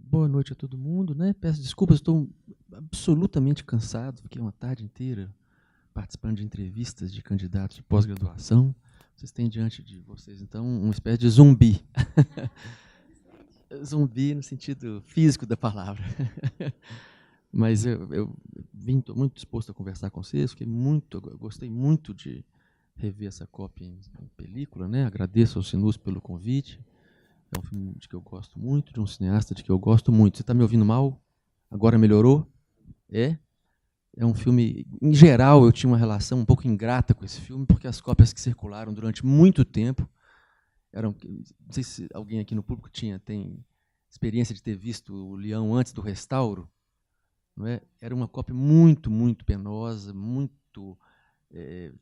Boa noite a todo mundo, né? Peço desculpas, estou absolutamente cansado. Fiquei uma tarde inteira participando de entrevistas de candidatos de pós-graduação. Vocês têm diante de vocês, então, uma espécie de zumbi. Zumbi no sentido físico da palavra. Mas eu estou muito disposto a conversar com vocês. Gostei muito de rever essa cópia em película, né? Agradeço ao Sinus pelo convite. É um filme de que eu gosto muito, de um cineasta de que eu gosto muito. Você está me ouvindo mal? Agora melhorou? É? É um filme... Em geral, eu tinha uma relação um pouco ingrata com esse filme, porque as cópias que circularam durante muito tempo eram... Não sei se alguém aqui no público tem experiência de ter visto o Leão antes do restauro. Não é? Era uma cópia muito, muito penosa, muito...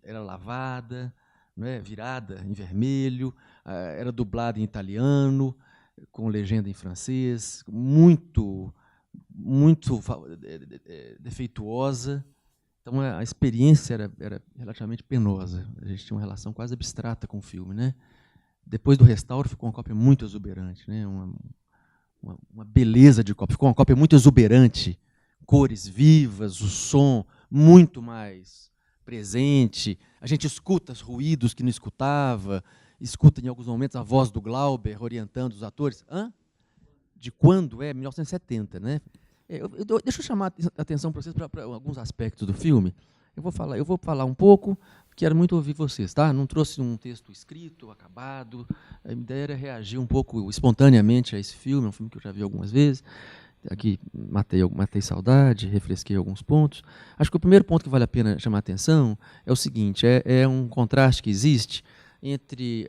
era lavada, não é? Virada em vermelho, era dublada em italiano, com legenda em francês, muito defeituosa. Então a experiência era relativamente penosa. A gente tinha uma relação quase abstrata com o filme, né? Depois do restauro ficou uma cópia muito exuberante, né? Uma beleza de cópia. Ficou uma cópia muito exuberante, cores vivas, o som muito mais presente, a gente escuta os ruídos que não escutava, escuta em alguns momentos a voz do Glauber orientando os atores. Hã? De quando? 1970, né? Deixa eu chamar a atenção para vocês para alguns aspectos do filme. Eu vou falar um pouco, quero muito ouvir vocês, tá? Não trouxe um texto escrito, acabado. A ideia era reagir um pouco espontaneamente a esse filme, é um filme que eu já vi algumas vezes. Aqui matei saudade, refresquei alguns pontos. Acho que o primeiro ponto que vale a pena chamar a atenção é o seguinte, é um contraste que existe entre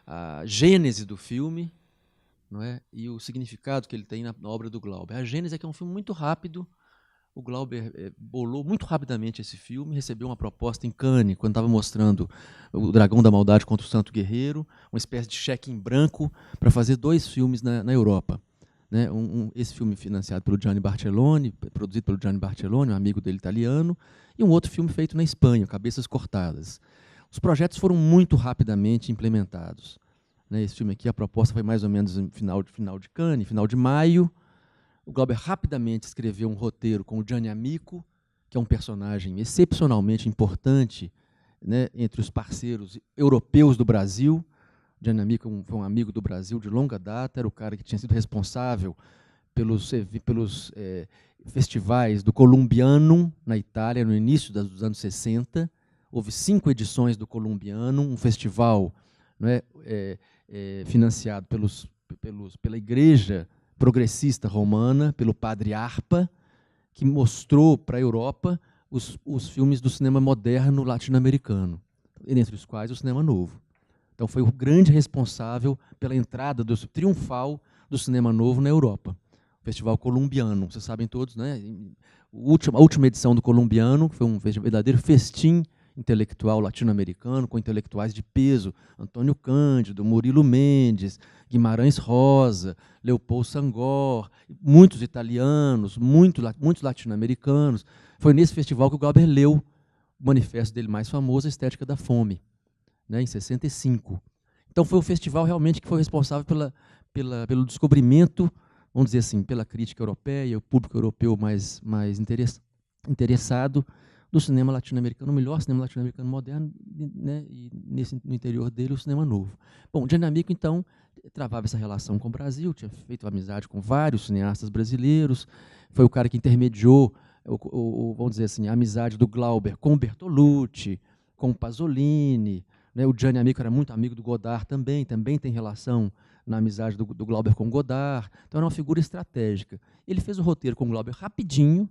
a gênese do filme, não é, e o significado que ele tem na obra do Glauber. A gênese é que é um filme muito rápido. O Glauber bolou muito rapidamente esse filme, recebeu uma proposta em Cannes, quando estava mostrando O Dragão da Maldade contra o Santo Guerreiro, uma espécie de cheque em branco para fazer 2 filmes na Europa. Né, esse filme financiado pelo Gianni Bartelloni, produzido pelo Gianni Bartelloni, um amigo dele italiano, e um outro filme feito na Espanha, Cabeças Cortadas. Os projetos foram muito rapidamente implementados. Né, esse filme aqui, a proposta foi mais ou menos no final de Cannes, final de maio. O Glauber rapidamente escreveu um roteiro com o Gianni Amico, que é um personagem excepcionalmente importante, né, entre os parceiros europeus do Brasil. Gianni Amico foi um amigo do Brasil de longa data, era o cara que tinha sido responsável pelos festivais do Columbianum, na Itália, no início dos anos 60. Houve 5 edições do Columbianum, um festival, não é, financiado pela Igreja Progressista Romana, pelo padre Arpa, que mostrou para a Europa os filmes do cinema moderno latino-americano, entre os quais o cinema novo. Então, foi o grande responsável pela entrada triunfal do cinema novo na Europa. O Festival Columbiano, vocês sabem todos, né? A última edição do Columbiano foi um verdadeiro festim intelectual latino-americano, com intelectuais de peso, Antônio Cândido, Murilo Mendes, Guimarães Rosa, Leopoldo Sangor, muitos italianos, muitos latino-americanos. Foi nesse festival que o Glauber leu o manifesto dele mais famoso, A Estética da Fome, né, em 65. Então foi o festival realmente que foi responsável pelo descobrimento, vamos dizer assim, pela crítica europeia, o público europeu mais interessado do cinema latino-americano, o melhor cinema latino-americano moderno, né, e no interior dele o cinema novo. Bom, o Gianni Amico, então, travava essa relação com o Brasil, tinha feito amizade com vários cineastas brasileiros, foi o cara que intermediou, vamos dizer assim, a amizade do Glauber com o Bertolucci, com o Pasolini, né, o Gianni Amico era muito amigo do Godard também tem relação na amizade do Glauber com o Godard, então era uma figura estratégica. Ele fez o roteiro com o Glauber rapidinho,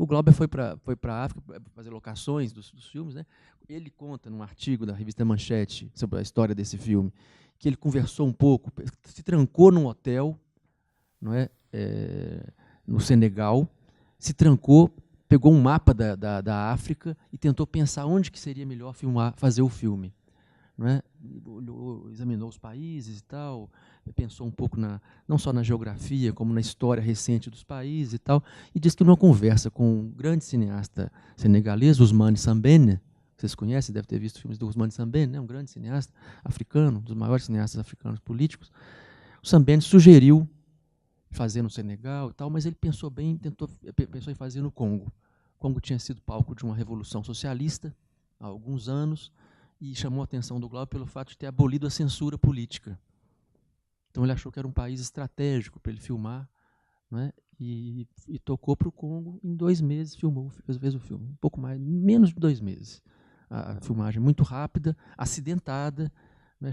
o Glauber foi para a África para fazer locações dos filmes, né? Ele conta num artigo da revista Manchete sobre a história desse filme, que ele conversou um pouco, se trancou num hotel, não é, no Senegal, se trancou, pegou um mapa da África e tentou pensar onde que seria melhor fazer o filme. Não é? Examinou os países e tal, pensou um pouco não só na geografia, como na história recente dos países e tal, e disse que numa conversa com um grande cineasta senegalês, Ousmane Sembène, vocês conhecem, deve ter visto filmes do Ousmane Sambene, né, um grande cineasta africano, um dos maiores cineastas africanos políticos. O Sambene sugeriu fazer no Senegal e tal, mas ele pensou bem, pensou em fazer no Congo. O Congo tinha sido palco de uma revolução socialista há alguns anos e chamou a atenção do Glauber pelo fato de ter abolido a censura política. Então ele achou que era um país estratégico para ele filmar, né? E tocou para o Congo. Em 2 meses filmou, fez o filme, um pouco mais, menos de 2 meses. A filmagem muito rápida, acidentada, né?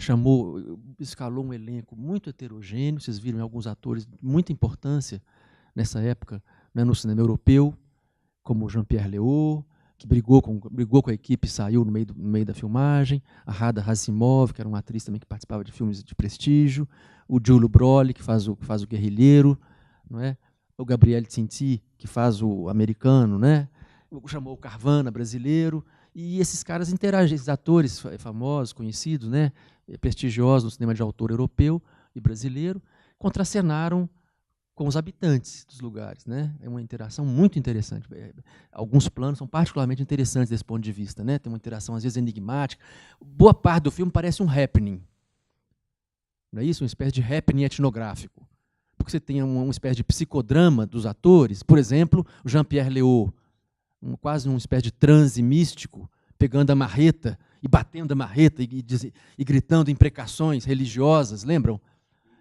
Escalou um elenco muito heterogêneo. Vocês viram alguns atores de muita importância nessa época, né, no cinema europeu, como Jean-Pierre Léaud, que brigou com a equipe e saiu no meio da filmagem, a Rada Rassimov, que era uma atriz também que participava de filmes de prestígio, o Giulio Brolli, que faz o guerrilheiro, não é? O Gabriel Tinti, que faz o americano, né? Chamou o Carvana, brasileiro, e esses caras interagem, esses atores famosos, conhecidos, né, prestigiosos no cinema de autor europeu e brasileiro, contracenaram com os habitantes dos lugares, né? É uma interação muito interessante. Alguns planos são particularmente interessantes desse ponto de vista, né? Tem uma interação às vezes enigmática. Boa parte do filme parece um happening, não é isso? Uma espécie de happening etnográfico, porque você tem uma espécie de psicodrama dos atores. Por exemplo, o Jean-Pierre Léaud, quase uma espécie de transe místico, pegando a marreta e batendo a marreta e gritando imprecações religiosas, lembram?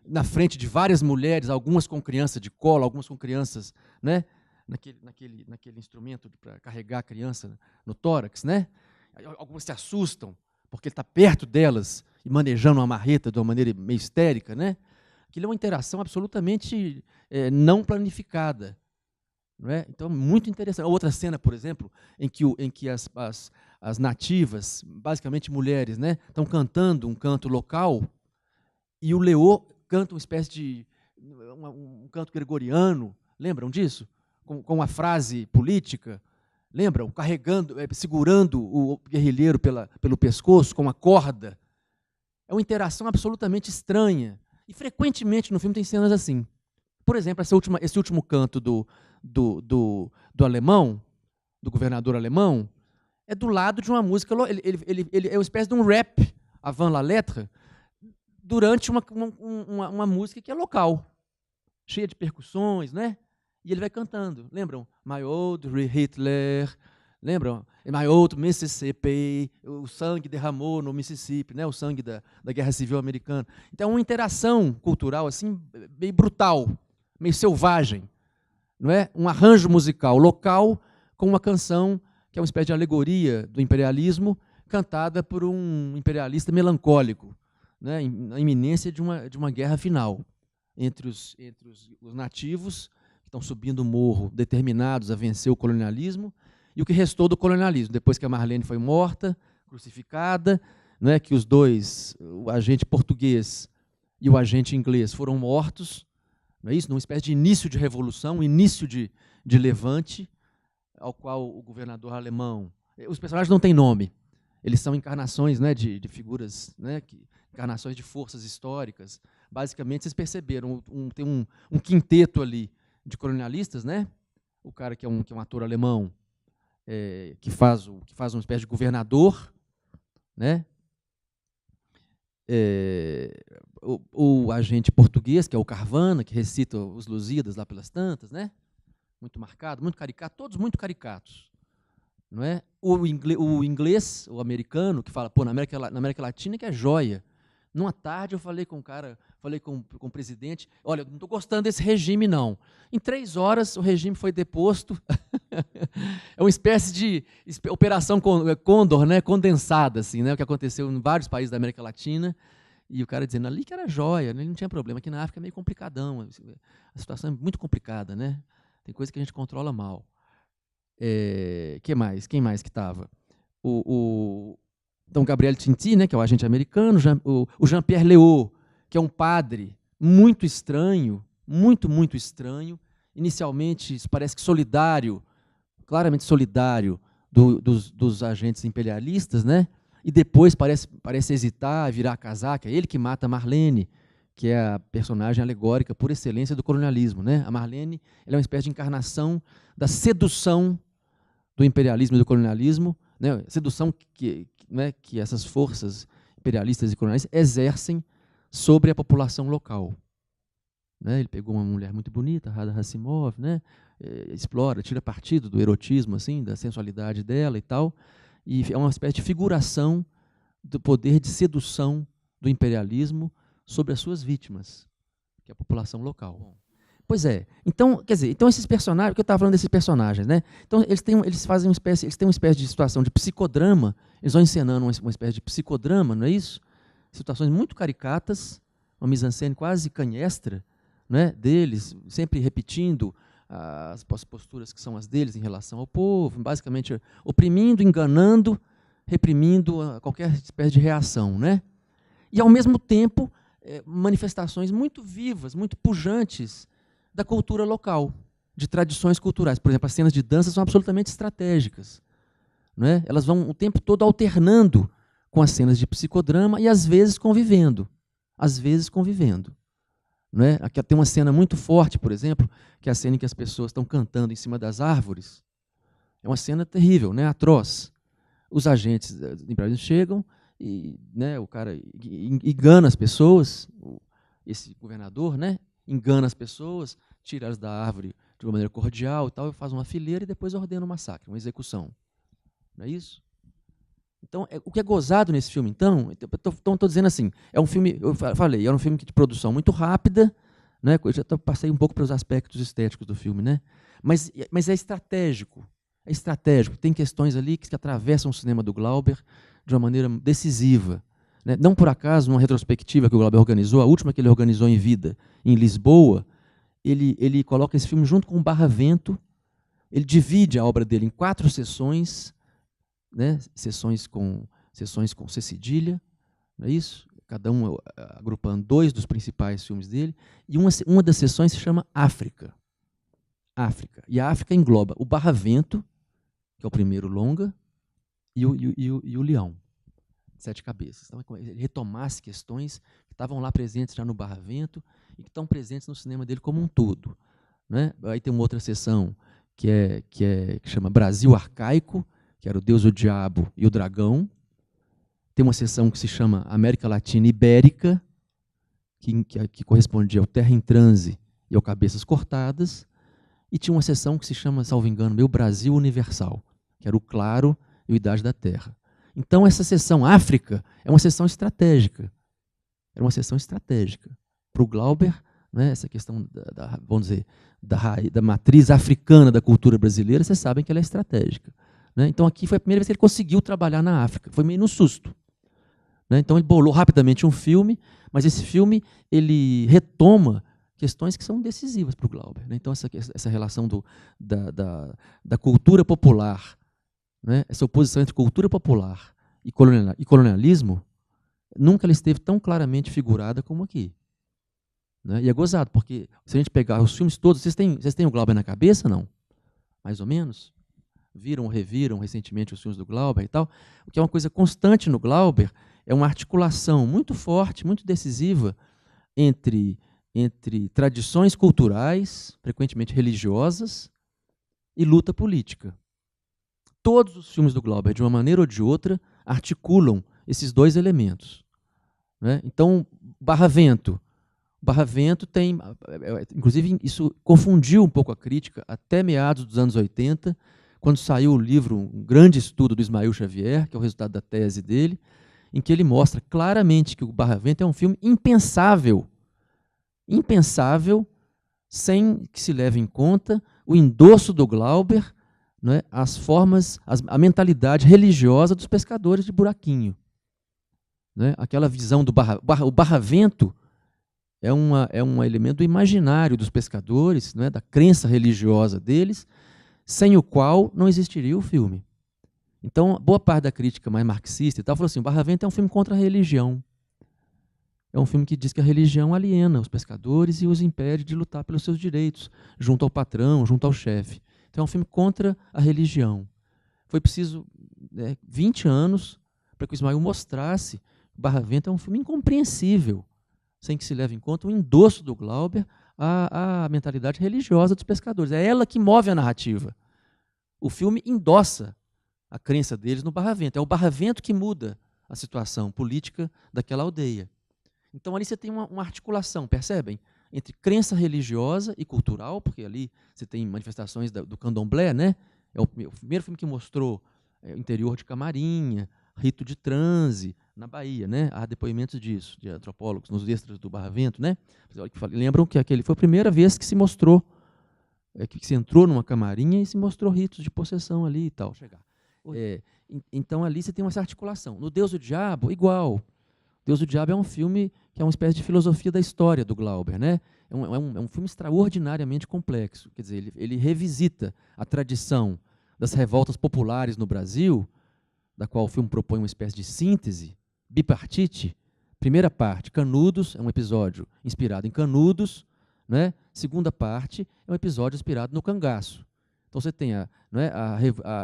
Na frente de várias mulheres, algumas com criança de colo, algumas com crianças, né, naquele instrumento para carregar a criança no tórax, né? Algumas se assustam porque ele está perto delas e manejando uma marreta de uma maneira meio histérica, né? Aquilo é uma interação absolutamente não planificada, não é? Então, muito interessante. Outra cena, por exemplo, em que as nativas, basicamente mulheres, né, estão cantando um canto local e o Léaud canta uma espécie de um canto gregoriano, lembram disso? Com uma frase política, lembram? Segurando o guerrilheiro pelo pescoço com uma corda. É uma interação absolutamente estranha. E frequentemente no filme tem cenas assim. Por exemplo, esse último canto do alemão, do governador alemão, é do lado de uma música. Ele é uma espécie de um rap, avant la lettre, durante uma música que é local, cheia de percussões, né? E ele vai cantando. Lembram? My old Hitler, lembram? My old Mississippi, o sangue derramou no Mississippi, né? O sangue da Guerra Civil Americana. Então, uma interação cultural assim, meio brutal, meio selvagem, não é? Um arranjo musical local com uma canção que é uma espécie de alegoria do imperialismo, cantada por um imperialista melancólico, né, na iminência de uma guerra final entre os nativos, que estão subindo o morro, determinados a vencer o colonialismo, e o que restou do colonialismo, depois que a Marlene foi morta, crucificada, não é, que os dois, o agente português e o agente inglês, foram mortos, não é isso? Numa espécie de início de revolução, início de levante, ao qual o governador alemão... Os personagens não têm nome, eles são encarnações, né, de figuras, né, encarnações de forças históricas. Basicamente, vocês perceberam, tem um quinteto ali de colonialistas, né? O cara que é um ator alemão, que faz uma espécie de governador, né? O agente português, que é o Carvana, que recita os Lusíadas lá pelas tantas, né? Muito marcado, muito caricato, todos muito caricatos. Não é? O inglês, o americano, que fala, pô, na América Latina que é joia. Numa tarde eu falei com o cara, falei com o presidente, olha, não estou gostando desse regime, não. Em 3 horas o regime foi deposto. É uma espécie de operação Condor, né, condensada, assim, né, o que aconteceu em vários países da América Latina. E o cara dizendo ali que era joia, né, não tinha problema. Aqui na África é meio complicadão, a situação é muito complicada, né? Tem coisa que a gente controla mal. Quem mais que estava? Então, Gabriel Tinti, né, que é o agente americano, o Jean-Pierre Léaud, que é um padre muito estranho, muito estranho, inicialmente parece que solidário, claramente solidário dos agentes imperialistas, né, e depois parece hesitar, virar casaca. É ele que mata a Marlene, que é a personagem alegórica por excelência do colonialismo, né? A Marlene, ela é uma espécie de encarnação da sedução do imperialismo e do colonialismo né, sedução né, que essas forças imperialistas e coloniais exercem sobre a população local. Né? Ele pegou uma mulher muito bonita, Radha Hassimov, né? Explora, tira partido do erotismo, assim, da sensualidade dela e tal, e é uma espécie de figuração do poder de sedução do imperialismo sobre as suas vítimas, que é a população local. Pois é. Então, quer dizer, então esses personagens, que eu estava falando desses personagens, né? Então eles têm uma espécie de situação de psicodrama, eles vão encenando uma espécie de psicodrama, não é isso? Situações muito caricatas, uma mise-en-scène quase canhestra, né, deles, sempre repetindo as posturas que são as deles em relação ao povo, basicamente oprimindo, enganando, reprimindo qualquer espécie de reação, né? E, ao mesmo tempo, manifestações muito vivas, muito pujantes da cultura local, de tradições culturais. Por exemplo, as cenas de dança são absolutamente estratégicas. Né? Elas vão o tempo todo alternando com as cenas de psicodrama e, às vezes, convivendo. Às vezes, convivendo. Né? Aqui tem uma cena muito forte, por exemplo, que é a cena em que as pessoas estão cantando em cima das árvores. É uma cena terrível, né? Atroz. Os agentes do imperialismo chegam e, né, o cara engana as pessoas, esse governador, né, engana as pessoas, tira elas da árvore de uma maneira cordial e tal, faz uma fileira e depois ordena um massacre, uma execução. Não é isso? Então, o que é gozado nesse filme, então, estou dizendo assim, é um filme, eu falei, é um filme de produção muito rápida, né, eu já passei um pouco pelos aspectos estéticos do filme, né, mas é estratégico, tem questões ali que atravessam o cinema do Glauber de uma maneira decisiva. Né? Não por acaso, numa retrospectiva que o Glauber organizou, a última que ele organizou em vida, em Lisboa, ele coloca esse filme junto com o Barra Vento, ele divide a obra dele em 4 sessões, né? sessões com C cedilha, não é isso? Cada um agrupando 2 dos principais filmes dele, e uma das sessões se chama África. E a África engloba o Barra Vento, que é o primeiro longa, e o Leão, 7 cabeças. Então, ele retomasse questões que estavam lá presentes já no Barra Vento e que estão presentes no cinema dele como um todo. Né? Aí tem uma outra sessão que chama Brasil Arcaico, que era o Deus, o Diabo e o Dragão. Tem uma sessão que se chama América Latina Ibérica, que correspondia ao Terra em Transe e ao Cabeças Cortadas. E tinha uma sessão que se chama, salvo engano, Meu Brasil Universal, que era o Claro e o Idade da Terra. Então, essa sessão África é uma sessão estratégica. Era uma sessão estratégica. Para o Glauber, né, essa questão vamos dizer, da matriz africana da cultura brasileira, vocês sabem que ela é estratégica. Né? Então, aqui foi a primeira vez que ele conseguiu trabalhar na África. Foi meio no susto. Né? Então, ele bolou rapidamente um filme, mas esse filme ele retoma questões que são decisivas para o Glauber. Né? Então, essa relação da cultura popular, né? Essa oposição entre cultura popular e colonialismo, nunca ela esteve tão claramente figurada como aqui. Né? E é gozado, porque se a gente pegar os filmes todos, vocês têm o Glauber na cabeça, não? Mais ou menos? Viram ou reviram recentemente os filmes do Glauber e tal? O que é uma coisa constante no Glauber é uma articulação muito forte, muito decisiva entre tradições culturais, frequentemente religiosas, e luta política. Todos os filmes do Glauber, de uma maneira ou de outra, articulam esses 2 elementos. Né? Então, Barra Vento tem, inclusive isso confundiu um pouco a crítica até meados dos anos 80, quando saiu o livro, um grande estudo do Ismael Xavier, que é o resultado da tese dele, em que ele mostra claramente que o Barra Vento é um filme impensável, sem que se leve em conta o endosso do Glauber, né, as formas, a mentalidade religiosa dos pescadores de buraquinho. Né? Aquela visão do o barra-vento é um elemento imaginário dos pescadores, né, da crença religiosa deles, sem o qual não existiria o filme. Então, boa parte da crítica mais marxista e tal falou assim, o Barra-Vento é um filme contra a religião. É um filme que diz que a religião aliena os pescadores e os impede de lutar pelos seus direitos, junto ao patrão, junto ao chefe. Então, é um filme contra a religião. Foi preciso 20 anos para que o Ismael mostrasse que Barra-Vento é um filme incompreensível, sem que se leve em conta o endosso do Glauber à mentalidade religiosa dos pescadores. É ela que move a narrativa. O filme endossa a crença deles no Barravento. É o Barravento que muda a situação política daquela aldeia. Então, ali você tem uma articulação, percebem? Entre crença religiosa e cultural, porque ali você tem manifestações do candomblé, né? É o primeiro filme que mostrou o interior de Camarinha, rito de transe, na Bahia, né? Há depoimentos disso, de antropólogos, nos extras do Barravento, né? Lembram que aquele foi a primeira vez que se mostrou, que se entrou numa camarinha e se mostrou ritos de possessão ali e tal. Então, ali você tem essa articulação. No Deus e o Diabo, igual. Deus e o Diabo é um filme que é uma espécie de filosofia da história do Glauber, né? É um filme extraordinariamente complexo. Quer dizer, ele revisita a tradição das revoltas populares no Brasil, da qual o filme propõe uma espécie de síntese, bipartite. Primeira parte, Canudos, é um episódio inspirado em Canudos, né? Segunda parte, é um episódio inspirado no cangaço. Então você tem a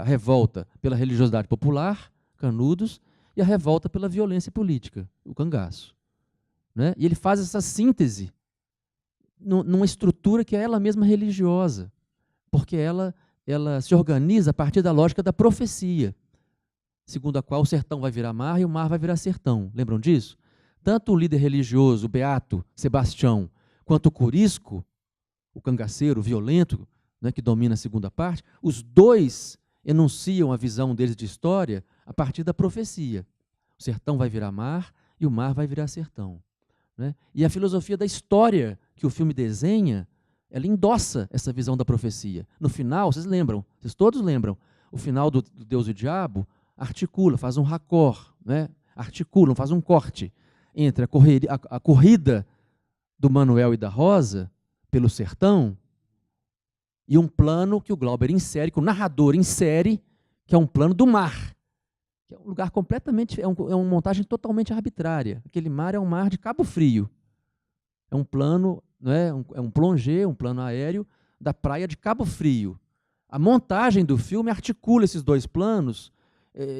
revolta pela religiosidade popular, Canudos, e a revolta pela violência política, o cangaço. Né? E ele faz essa síntese numa estrutura que é ela mesma religiosa, porque ela se organiza a partir da lógica da profecia, segundo a qual o sertão vai virar mar e o mar vai virar sertão. Lembram disso? Tanto o líder religioso, o beato Sebastião, quanto o corisco, o cangaceiro violento, né, que domina a segunda parte, os dois enunciam a visão deles de história a partir da profecia. O sertão vai virar mar e o mar vai virar sertão. Né? E a filosofia da história que o filme desenha, ela endossa essa visão da profecia. No final, vocês lembram, vocês todos lembram, o final do Deus e o Diabo articula, faz um raccord, né? Articulam, faz um corte entre a corrida do Manuel e da Rosa pelo sertão e um plano que o Glauber insere, que o narrador insere, que é um plano do mar. Que é um lugar completamente, é uma montagem totalmente arbitrária. Aquele mar é um mar de Cabo Frio. É um plano, né, é um plongé, um plano aéreo da praia de Cabo Frio. A montagem do filme articula esses dois planos,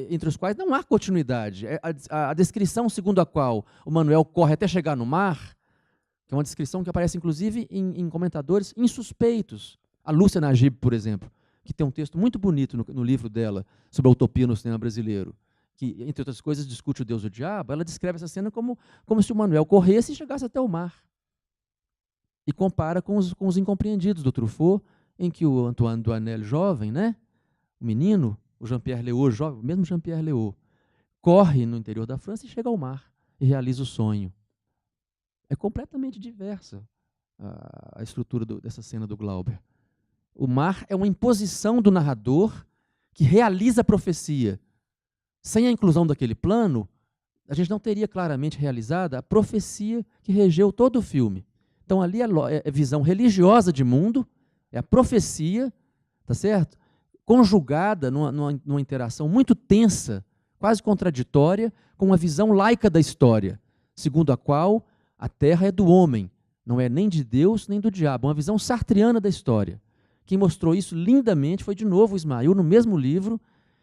entre os quais não há continuidade. A descrição segundo a qual o Manuel corre até chegar no mar, que é uma descrição que aparece, inclusive, em comentadores insuspeitos. A Lúcia Najib, por exemplo, que tem um texto muito bonito no livro dela sobre a utopia no cinema brasileiro, que, entre outras coisas, discute o Deus e o Diabo. Ela descreve essa cena como se o Manuel corresse e chegasse até o mar. E compara com os Incompreendidos do Truffaut, em que o Antoine Doinel, jovem, né, o menino, o Jean-Pierre Léaud, jovem, o mesmo Jean-Pierre Léaud, corre no interior da França e chega ao mar e realiza o sonho. É completamente diversa a estrutura dessa cena do Glauber. O mar é uma imposição do narrador que realiza a profecia. Sem a inclusão daquele plano, a gente não teria claramente realizada a profecia que regeu todo o filme. Então, ali é visão religiosa de mundo, é a profecia, tá certo? Conjugada numa interação muito tensa, quase contraditória, com uma visão laica da história, segundo a qual a terra é do homem, não é nem de Deus nem do diabo, uma visão sartreana da história. Quem mostrou isso lindamente foi, de novo, o Ismael, no mesmo livro,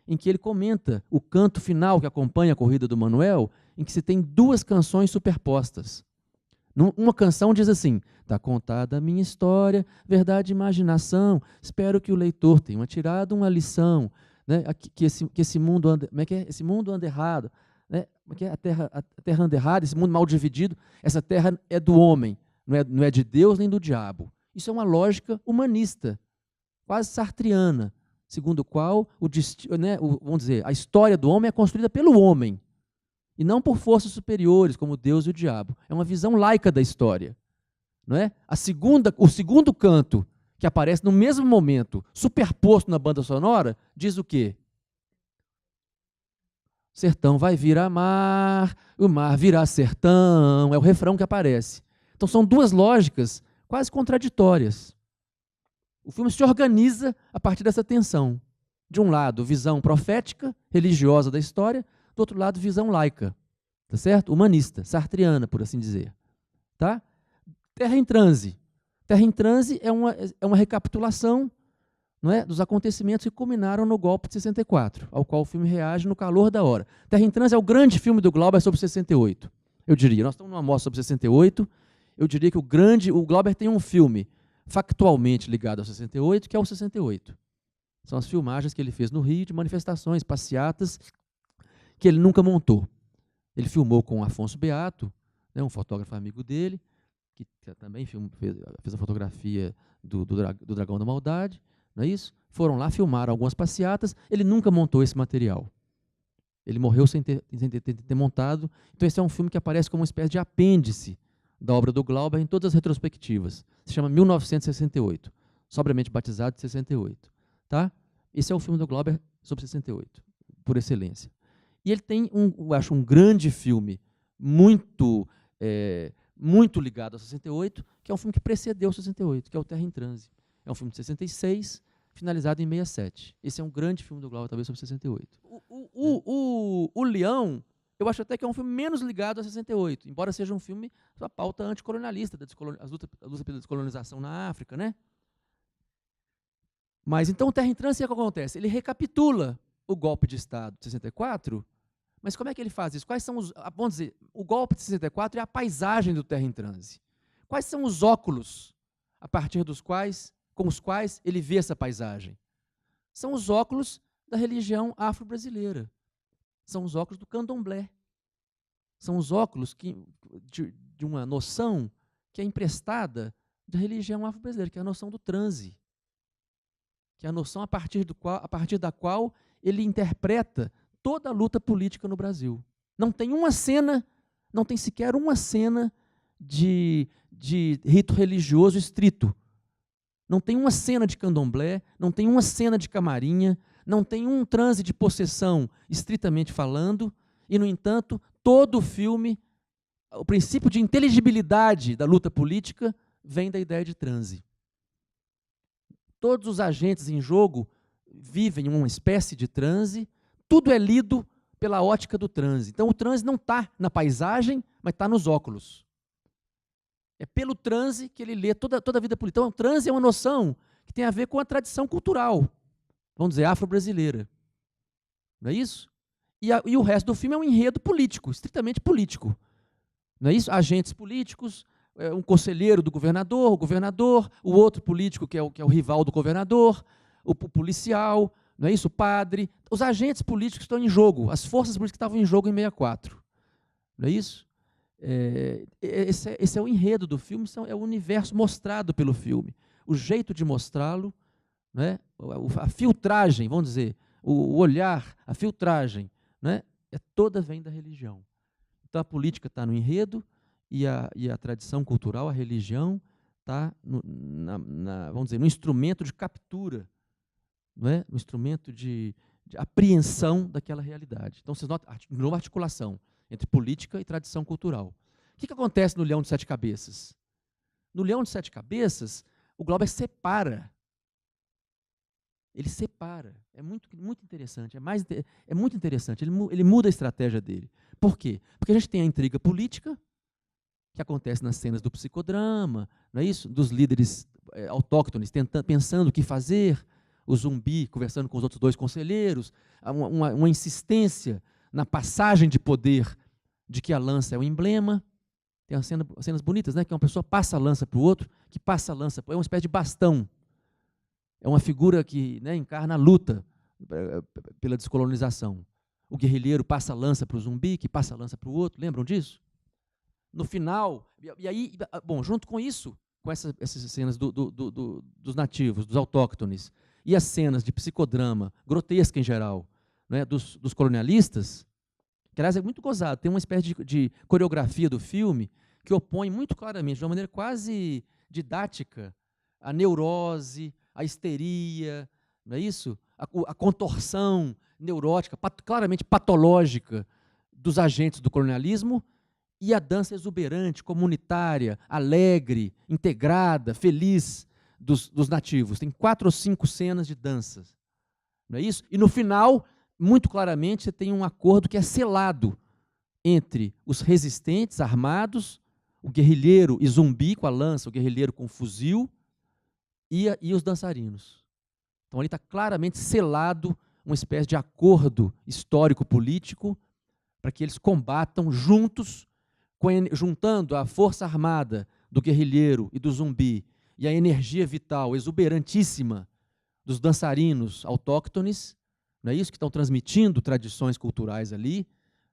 em que ele comenta o canto final que acompanha a corrida do Manuel, em que se tem duas canções superpostas. Uma canção diz assim: está contada a minha história, verdade e imaginação, espero que o leitor tenha tirado uma lição, né? que esse mundo anda, como é que é? Esse mundo anda errado, né? Como é que é? A terra anda errada, esse mundo mal dividido, essa terra é do homem, não é de Deus nem do diabo. Isso é uma lógica humanista, quase sartreana, segundo o qual vamos dizer, a história do homem é construída pelo homem, e não por forças superiores, como Deus e o diabo. É uma visão laica da história. Não é? O segundo canto, que aparece no mesmo momento, superposto na banda sonora, diz o quê? Sertão vai virar mar, o mar virá sertão. É o refrão que aparece. Então são duas lógicas quase contraditórias. O filme se organiza a partir dessa tensão. De um lado, visão profética, religiosa da história, do outro lado, visão laica, tá certo? Humanista, sartreana, por assim dizer. Tá? Terra em Transe. Terra em Transe é uma recapitulação, não é, dos acontecimentos que culminaram no golpe de 64, ao qual o filme reage no calor da hora. Terra em Transe é o grande filme do Glauber sobre 68, eu diria. Nós estamos numa mostra sobre 68, eu diria que o Glauber tem um filme factualmente ligado ao 68, que é o 68. São as filmagens que ele fez no Rio de manifestações, passeatas, que ele nunca montou. Ele filmou com o Afonso Beato, né, um fotógrafo amigo dele, que também fez a fotografia do Dragão da Maldade, não é isso? Foram lá, filmaram algumas passeatas, ele nunca montou esse material. Ele morreu sem ter montado. Então esse é um filme que aparece como uma espécie de apêndice da obra do Glauber em todas as retrospectivas. Se chama 1968, sobriamente batizado de 68. Tá? Esse é o filme do Glauber sobre 68, por excelência. E ele tem, eu acho, um grande filme, muito ligado a 68, que é um filme que precedeu 68, que é o Terra em Transe. É um filme de 66, finalizado em 67. Esse é um grande filme do Glauber, talvez, sobre 68. O Leão, eu acho até que é um filme menos ligado a 68, embora seja um filme da pauta anticolonialista, a luta pela descolonização na África, né? Mas então o Terra em Transe, o que acontece? Ele recapitula o golpe de Estado de 64, mas como é que ele faz isso? Quais são os, vamos dizer, o golpe de 64 é a paisagem do Terra em Transe. Quais são os óculos a partir com os quais ele vê essa paisagem? São os óculos da religião afro-brasileira. São os óculos do candomblé. São os óculos de uma noção que é emprestada da religião afro-brasileira, que é a noção do transe, que é a noção a partir da qual ele interpreta toda a luta política no Brasil. Não tem uma cena, não tem sequer uma cena de rito religioso estrito. Não tem uma cena de candomblé, não tem uma cena de camarinha, não tem um transe de possessão, estritamente falando, e, no entanto, todo o filme, o princípio de inteligibilidade da luta política vem da ideia de transe. Todos os agentes em jogo vivem uma espécie de transe, tudo é lido pela ótica do transe. Então, o transe não está na paisagem, mas está nos óculos. É pelo transe que ele lê toda a vida política. Então, o transe é uma noção que tem a ver com a tradição cultural, vamos dizer, afro-brasileira. Não é isso? E o resto do filme é um enredo político, estritamente político. Não é isso? Agentes políticos, um conselheiro do governador, o outro político que é o rival do governador, o policial, não é isso? O padre. Os agentes políticos estão em jogo, as forças políticas que estavam em jogo em 64. Não é isso? Esse é o enredo do filme, é o universo mostrado pelo filme. O jeito de mostrá-lo, né? A filtragem, vamos dizer, o olhar, a filtragem, né? Toda vem da religião. Então a política está no enredo e a tradição cultural, a religião, está vamos dizer, no instrumento de captura, não é? No instrumento de apreensão daquela realidade. Então vocês notam, de novo, articulação entre política e tradição cultural. O que acontece no Leão de Sete Cabeças? No Leão de Sete Cabeças, o Glauber separa. Ele separa. É muito interessante. É muito interessante. Ele muda a estratégia dele. Por quê? Porque a gente tem a intriga política, que acontece nas cenas do psicodrama, não é isso? Dos líderes autóctones pensando o que fazer, o Zumbi conversando com os outros dois conselheiros, uma insistência na passagem de poder de que a lança é o emblema. Tem cenas bonitas, né? Que uma pessoa passa a lança para o outro, que passa a lança, é uma espécie de bastão. É uma figura que, né, encarna a luta pela descolonização. O guerrilheiro passa a lança para o Zumbi, que passa a lança para o outro. Lembram disso? No final, e aí, bom, junto com isso, com essas cenas dos nativos, dos autóctones, e as cenas de psicodrama, grotesca em geral, né, dos colonialistas, que aliás é muito gozado, tem uma espécie de coreografia do filme que opõe muito claramente, de uma maneira quase didática, a neurose, a histeria, não é isso? A contorção neurótica, claramente patológica dos agentes do colonialismo e a dança exuberante, comunitária, alegre, integrada, feliz dos nativos. Tem 4 ou 5 cenas de danças, não é isso? E no final, muito claramente, você tem um acordo que é selado entre os resistentes armados, o guerrilheiro e Zumbi com a lança, o guerrilheiro com o fuzil, e os dançarinos. Então ali está claramente selado uma espécie de acordo histórico-político para que eles combatam juntos, juntando a força armada do guerrilheiro e do Zumbi e a energia vital exuberantíssima dos dançarinos autóctones, não é isso? Que estão transmitindo tradições culturais ali,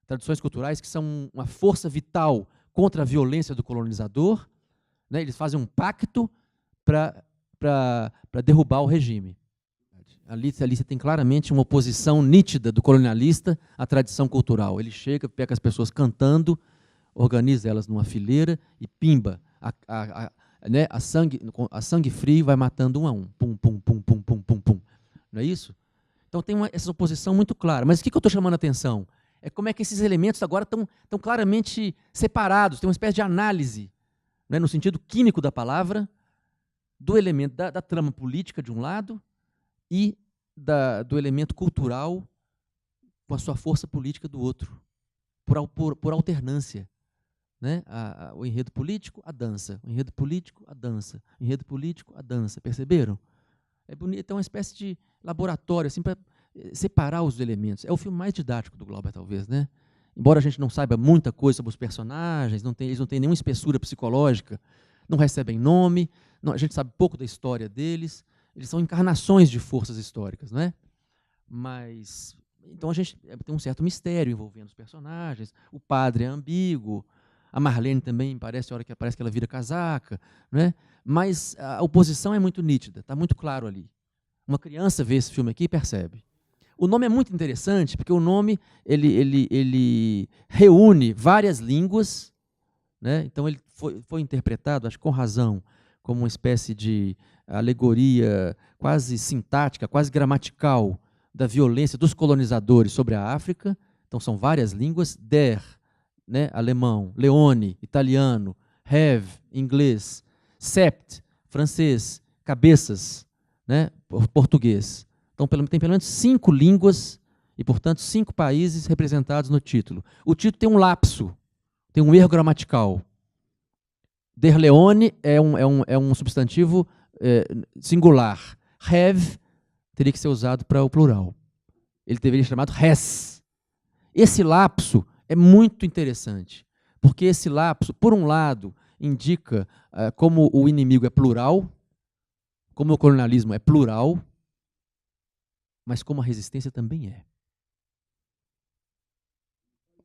tradições culturais que são uma força vital contra a violência do colonizador, né? Eles fazem um pacto para derrubar o regime. Ali você tem claramente uma oposição nítida do colonialista à tradição cultural. Ele chega, pega as pessoas cantando, organiza elas numa fileira e pimba, né, a sangue frio vai matando um a um. Pum, pum, pum, pum, pum, pum, pum. Não é isso? Então tem essa oposição muito clara. Mas o que eu estou chamando a atenção? É como é que esses elementos agora estão claramente separados, tem uma espécie de análise, né, no sentido químico da palavra, do elemento da trama política, de um lado, e do elemento cultural com a sua força política do outro, por alternância. Né? O enredo político, a dança. O enredo político, a dança. O enredo político, a dança. Perceberam? É bonito, é uma espécie de laboratório assim, para separar os elementos. É o filme mais didático do Glauber, talvez. Né? Embora a gente não saiba muita coisa sobre os personagens, eles não têm nenhuma espessura psicológica, não recebem nome, a gente sabe pouco da história deles, eles são encarnações de forças históricas. Não é? Mas, então a gente tem um certo mistério envolvendo os personagens, o padre é ambíguo, a Marlene também parece que ela vira casaca, né? Mas a oposição é muito nítida, está muito claro ali. Uma criança vê esse filme aqui e percebe. O nome é muito interessante, porque o nome ele reúne várias línguas, né? Então ele foi interpretado, acho que com razão, como uma espécie de alegoria quase sintática, quase gramatical, da violência dos colonizadores sobre a África. Então são várias línguas, né, alemão, Leone, italiano, have, inglês, sept, francês, cabeças, né, português. Então tem pelo menos 5 línguas e, portanto, 5 países representados no título. O título tem um lapso, tem um erro gramatical. Der Leone é um substantivo singular. Have teria que ser usado para o plural. Ele deveria ser chamado res. Esse lapso é muito interessante, porque esse lapso, por um lado, indica como o inimigo é plural, como o colonialismo é plural, mas como a resistência também é.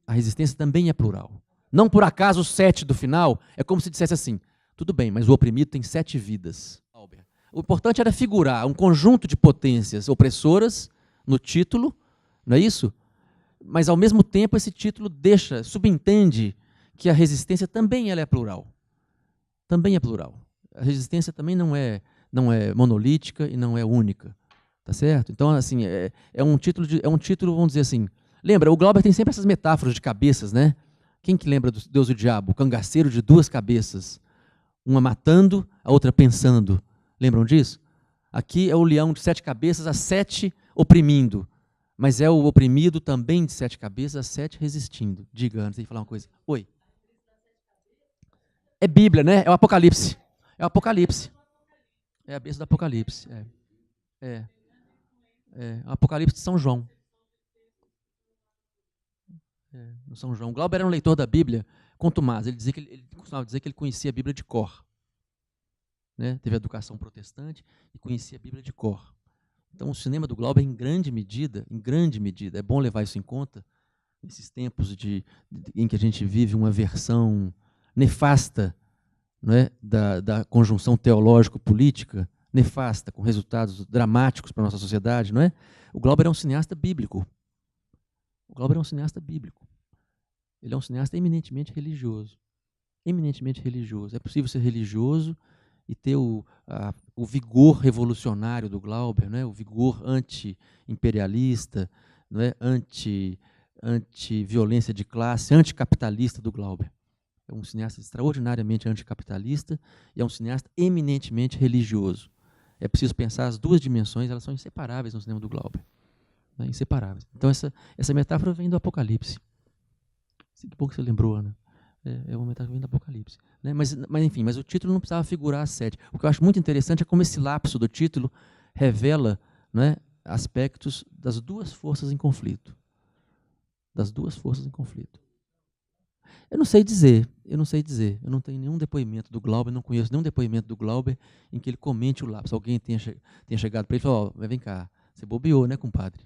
A resistência também é plural. Não por acaso o 7 do final é como se dissesse assim, tudo bem, mas o oprimido tem 7 vidas. O importante era figurar um conjunto de potências opressoras no título, não é isso? Mas, ao mesmo tempo, esse título subentende que a resistência também ela é plural. Também é plural. A resistência também não é monolítica e não é única. Tá certo? Então, assim, é um título, vamos dizer assim... Lembra, o Glauber tem sempre essas metáforas de cabeças, né? Quem que lembra do Deus e o Diabo? O cangaceiro de 2 cabeças. Uma matando, a outra pensando. Lembram disso? Aqui é o leão de 7 cabeças, as 7 oprimindo. Mas é o oprimido também de 7 cabeças, as 7 resistindo. Diga, antes de falar uma coisa. Oi. É Bíblia, né? É o Apocalipse. É o Apocalipse. É a besta do Apocalipse. É o Apocalipse de São João. No São João. Glauber era um leitor da Bíblia contumaz. Ele costumava dizer que ele conhecia a Bíblia de cor. Né? Teve a educação protestante e conhecia a Bíblia de cor. Então, o cinema do Glauber, em grande medida, é bom levar isso em conta, nesses tempos em que a gente vive uma versão nefasta, não é, da conjunção teológico-política, nefasta, com resultados dramáticos para a nossa sociedade. Não é? O Glauber é um cineasta bíblico. O Glauber é um cineasta bíblico. Ele é um cineasta eminentemente religioso. Eminentemente religioso. É possível ser religioso e ter o vigor revolucionário do Glauber, né? O vigor anti-imperialista, né? Anti-violência de classe, anticapitalista do Glauber. É um cineasta extraordinariamente anticapitalista e é um cineasta eminentemente religioso. É preciso pensar as 2 dimensões, elas são inseparáveis no cinema do Glauber. Né? Inseparáveis. Então, essa metáfora vem do Apocalipse. Que bom que você lembrou, Ana. É uma metáfora que vem do Apocalipse. Né? Mas, enfim, mas o título não precisava figurar as 7. O que eu acho muito interessante é como esse lapso do título revela, né, aspectos das 2 forças em conflito. Das 2 forças em conflito. Eu não sei dizer, eu não sei dizer. Eu não tenho nenhum depoimento do Glauber, não conheço nenhum depoimento do Glauber em que ele comente o lápis. Alguém tenha chegado para ele e falou, vem cá, você bobeou, né, compadre?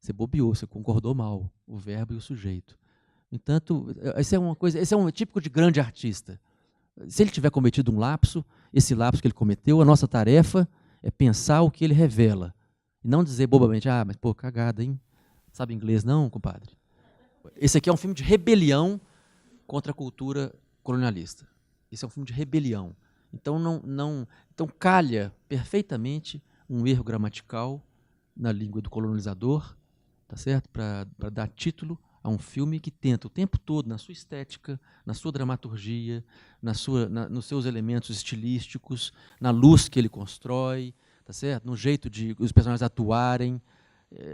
Você bobeou, você concordou mal, o verbo e o sujeito. Entanto, esse é um típico de grande artista. Se ele tiver cometido um lapso, esse lapso que ele cometeu, a nossa tarefa é pensar o que ele revela. E não dizer bobamente, mas pô, cagada, hein? Sabe inglês não, compadre? Esse aqui é um filme de rebelião contra a cultura colonialista. Esse é um filme de rebelião. Então, então calha perfeitamente um erro gramatical na língua do colonizador, tá certo? Para dar título a um filme que tenta o tempo todo, na sua estética, na sua dramaturgia, nos seus elementos estilísticos, na luz que ele constrói, tá certo? No jeito de os personagens atuarem,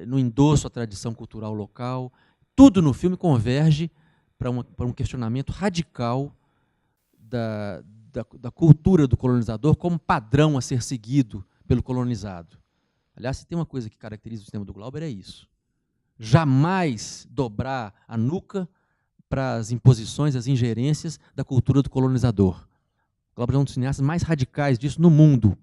no endosso à tradição cultural local. Tudo no filme converge para um questionamento radical da cultura do colonizador como padrão a ser seguido pelo colonizado. Aliás, se tem uma coisa que caracteriza o cinema do Glauber, é isso. Jamais dobrar a nuca para as imposições, as ingerências da cultura do colonizador. Glauber é um dos cineastas mais radicais disso no mundo.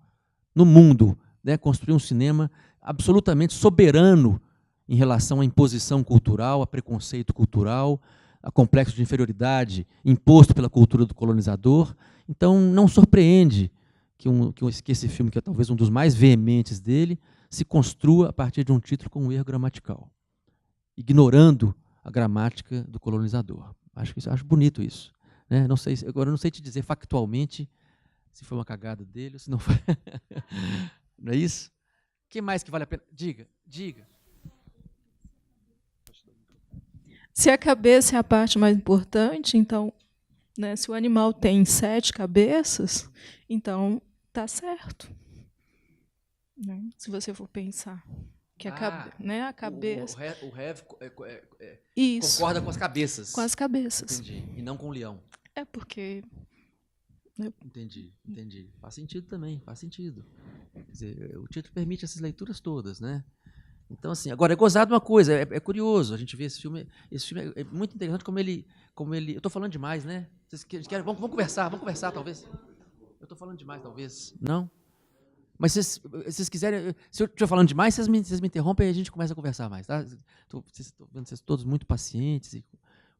No mundo, né? Construiu um cinema absolutamente soberano em relação à imposição cultural, a preconceito cultural, a complexo de inferioridade imposto pela cultura do colonizador. Então, não surpreende que esse filme, que é talvez um dos mais veementes dele, se construa a partir de um título com um erro gramatical, ignorando a gramática do colonizador. Acho bonito isso. Né? Agora, não sei te dizer factualmente se foi uma cagada dele ou se não foi. Não é isso? O que mais que vale a pena? Diga. Se a cabeça é a parte mais importante, então, né, se o animal tem 7 cabeças, então está certo. Né? Se você for pensar que a cabeça... O Hev Isso. concorda com as cabeças. Com as cabeças. Entendi. E não com o leão. É porque... Entendi. Faz sentido também, faz sentido. Quer dizer, o título permite essas leituras todas, né? Então, assim, agora, é gozado uma coisa, é curioso, a gente vê esse filme é muito interessante como ele... Eu estou falando demais, né? Vocês querem, vamos conversar, talvez. Eu estou falando demais, talvez. Não? Mas se vocês quiserem, se eu estiver falando demais, vocês me interrompem e a gente começa a conversar mais, tá? Estou vendo vocês todos muito pacientes e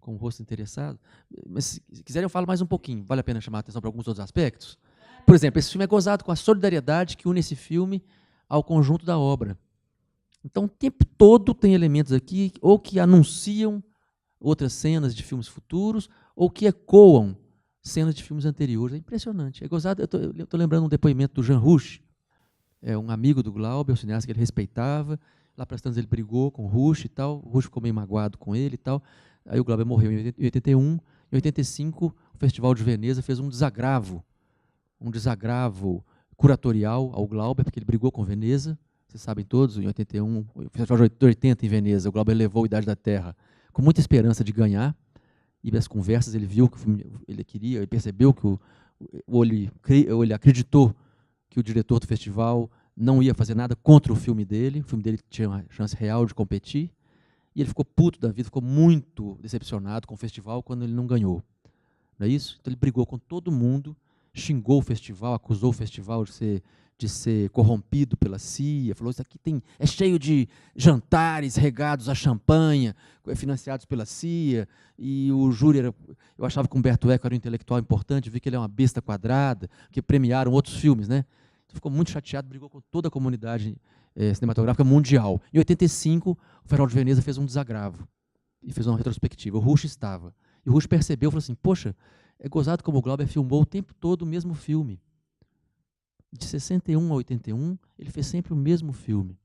com o rosto interessado. Mas se quiserem, eu falo mais um pouquinho. Vale a pena chamar a atenção para alguns outros aspectos? Por exemplo, esse filme é gozado com a solidariedade que une esse filme ao conjunto da obra. Então, o tempo todo tem elementos aqui ou que anunciam outras cenas de filmes futuros ou que ecoam cenas de filmes anteriores. É impressionante. É gozado. Eu estou lembrando um depoimento do Jean Rouch, um amigo do Glauber, um cineasta que ele respeitava. Lá para as tantas ele brigou com o Rouch e tal. O Rouch ficou meio magoado com ele e tal. Aí o Glauber morreu em 81. Em 85, o Festival de Veneza fez um desagravo curatorial ao Glauber, porque ele brigou com Veneza. Vocês sabem todos, em 81, o Festival de 80 em Veneza, o Glauber levou a Idade da Terra com muita esperança de ganhar. E nas conversas ele viu que ele queria, ele percebeu que ele acreditou que o diretor do festival não ia fazer nada contra o filme dele tinha uma chance real de competir, e ele ficou puto da vida, ficou muito decepcionado com o festival quando ele não ganhou. Não é isso? Então ele brigou com todo mundo, xingou o festival, acusou o festival de ser corrompido pela CIA, falou, isso aqui é cheio de jantares regados a champanhe, financiados pela CIA, e o júri eu achava que o Humberto Eco era um intelectual importante, vi que ele é uma besta quadrada, que premiaram outros filmes, né? Então, ficou muito chateado, brigou com toda a comunidade cinematográfica mundial. Em 85, o Festival de Veneza fez um desagravo, e fez uma retrospectiva. O Rouch estava. E o Rouch percebeu, falou assim, poxa, é gozado como o Glauber filmou o tempo todo o mesmo filme. De 61 a 81, ele fez sempre o mesmo filme.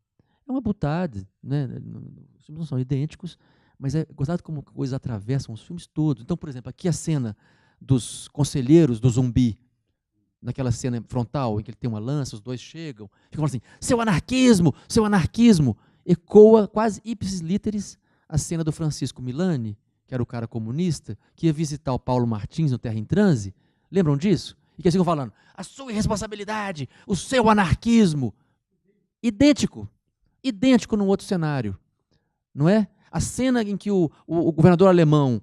É uma butade, né? Os filmes não são idênticos, mas é gozado como coisas atravessam os filmes todos. Então, por exemplo, aqui a cena dos conselheiros do zumbi, naquela cena frontal, em que ele tem uma lança, os dois chegam, ficam falando assim, seu anarquismo, ecoa quase ipsis literis a cena do Francisco Milani, que era o cara comunista, que ia visitar o Paulo Martins no Terra em Transe. Lembram disso? E que eles ficam falando, a sua irresponsabilidade, o seu anarquismo. Idêntico num outro cenário. Não é? A cena em que o governador alemão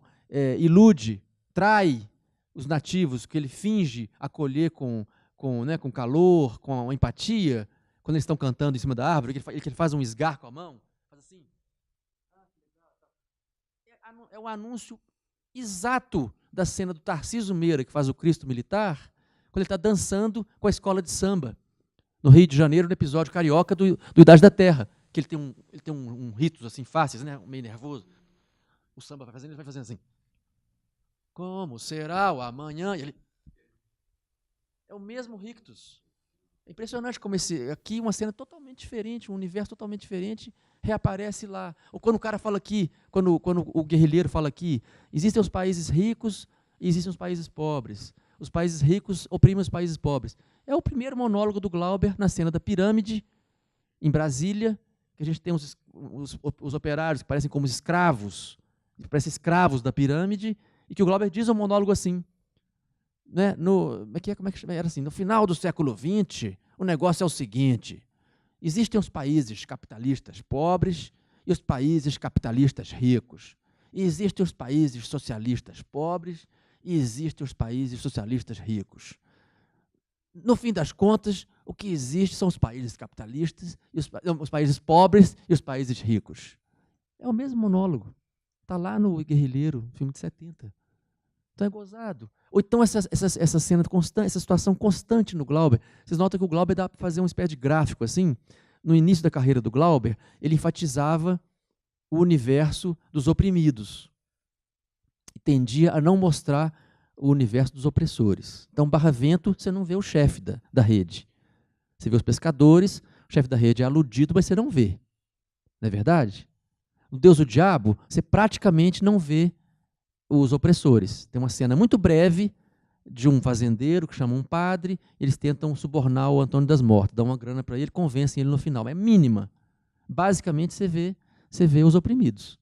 ilude, trai os nativos, que ele finge acolher com calor, com empatia, quando eles estão cantando em cima da árvore, que ele faz um esgar com a mão, faz assim. É o anúncio exato da cena do Tarcísio Meira, que faz o Cristo militar, quando ele está dançando com a escola de samba, no Rio de Janeiro, no episódio carioca do Idade da Terra, que ele tem um ritos assim fáceis, né, meio nervoso. O samba vai fazendo, ele vai fazendo assim. Como será o amanhã? E ele... É o mesmo rictus. É impressionante como aqui uma cena totalmente diferente, um universo totalmente diferente, reaparece lá. Ou quando o cara fala aqui, quando o guerrilheiro fala aqui, existem os países ricos e existem os países pobres. Os países ricos oprimem os países pobres. É o primeiro monólogo do Glauber na cena da pirâmide, em Brasília, que a gente tem os operários que parecem como escravos, parecem escravos da pirâmide, e que o Glauber diz um monólogo assim, né, como é que era assim? No final do século XX, o negócio é o seguinte: existem os países capitalistas pobres e os países capitalistas ricos. E existem os países socialistas pobres e existem os países socialistas ricos. No fim das contas, o que existe são os países capitalistas, e os países pobres e os países ricos. É o mesmo monólogo. Está lá no Guerrilheiro, filme de 70. Então é gozado. Ou então essa cena constante, essa situação constante no Glauber. Vocês notam que o Glauber dá para fazer uma espécie de gráfico assim. No início da carreira do Glauber, ele enfatizava o universo dos oprimidos e tendia a não mostrar o universo dos opressores. Então, Barravento, você não vê o chefe da rede. Você vê os pescadores, o chefe da rede é aludido, mas você não vê. Não é verdade? No Deus do Diabo, você praticamente não vê os opressores. Tem uma cena muito breve de um fazendeiro que chama um padre, eles tentam subornar o Antônio das Mortas, dão uma grana para ele, convencem ele no final. É mínima. Basicamente, você vê os oprimidos,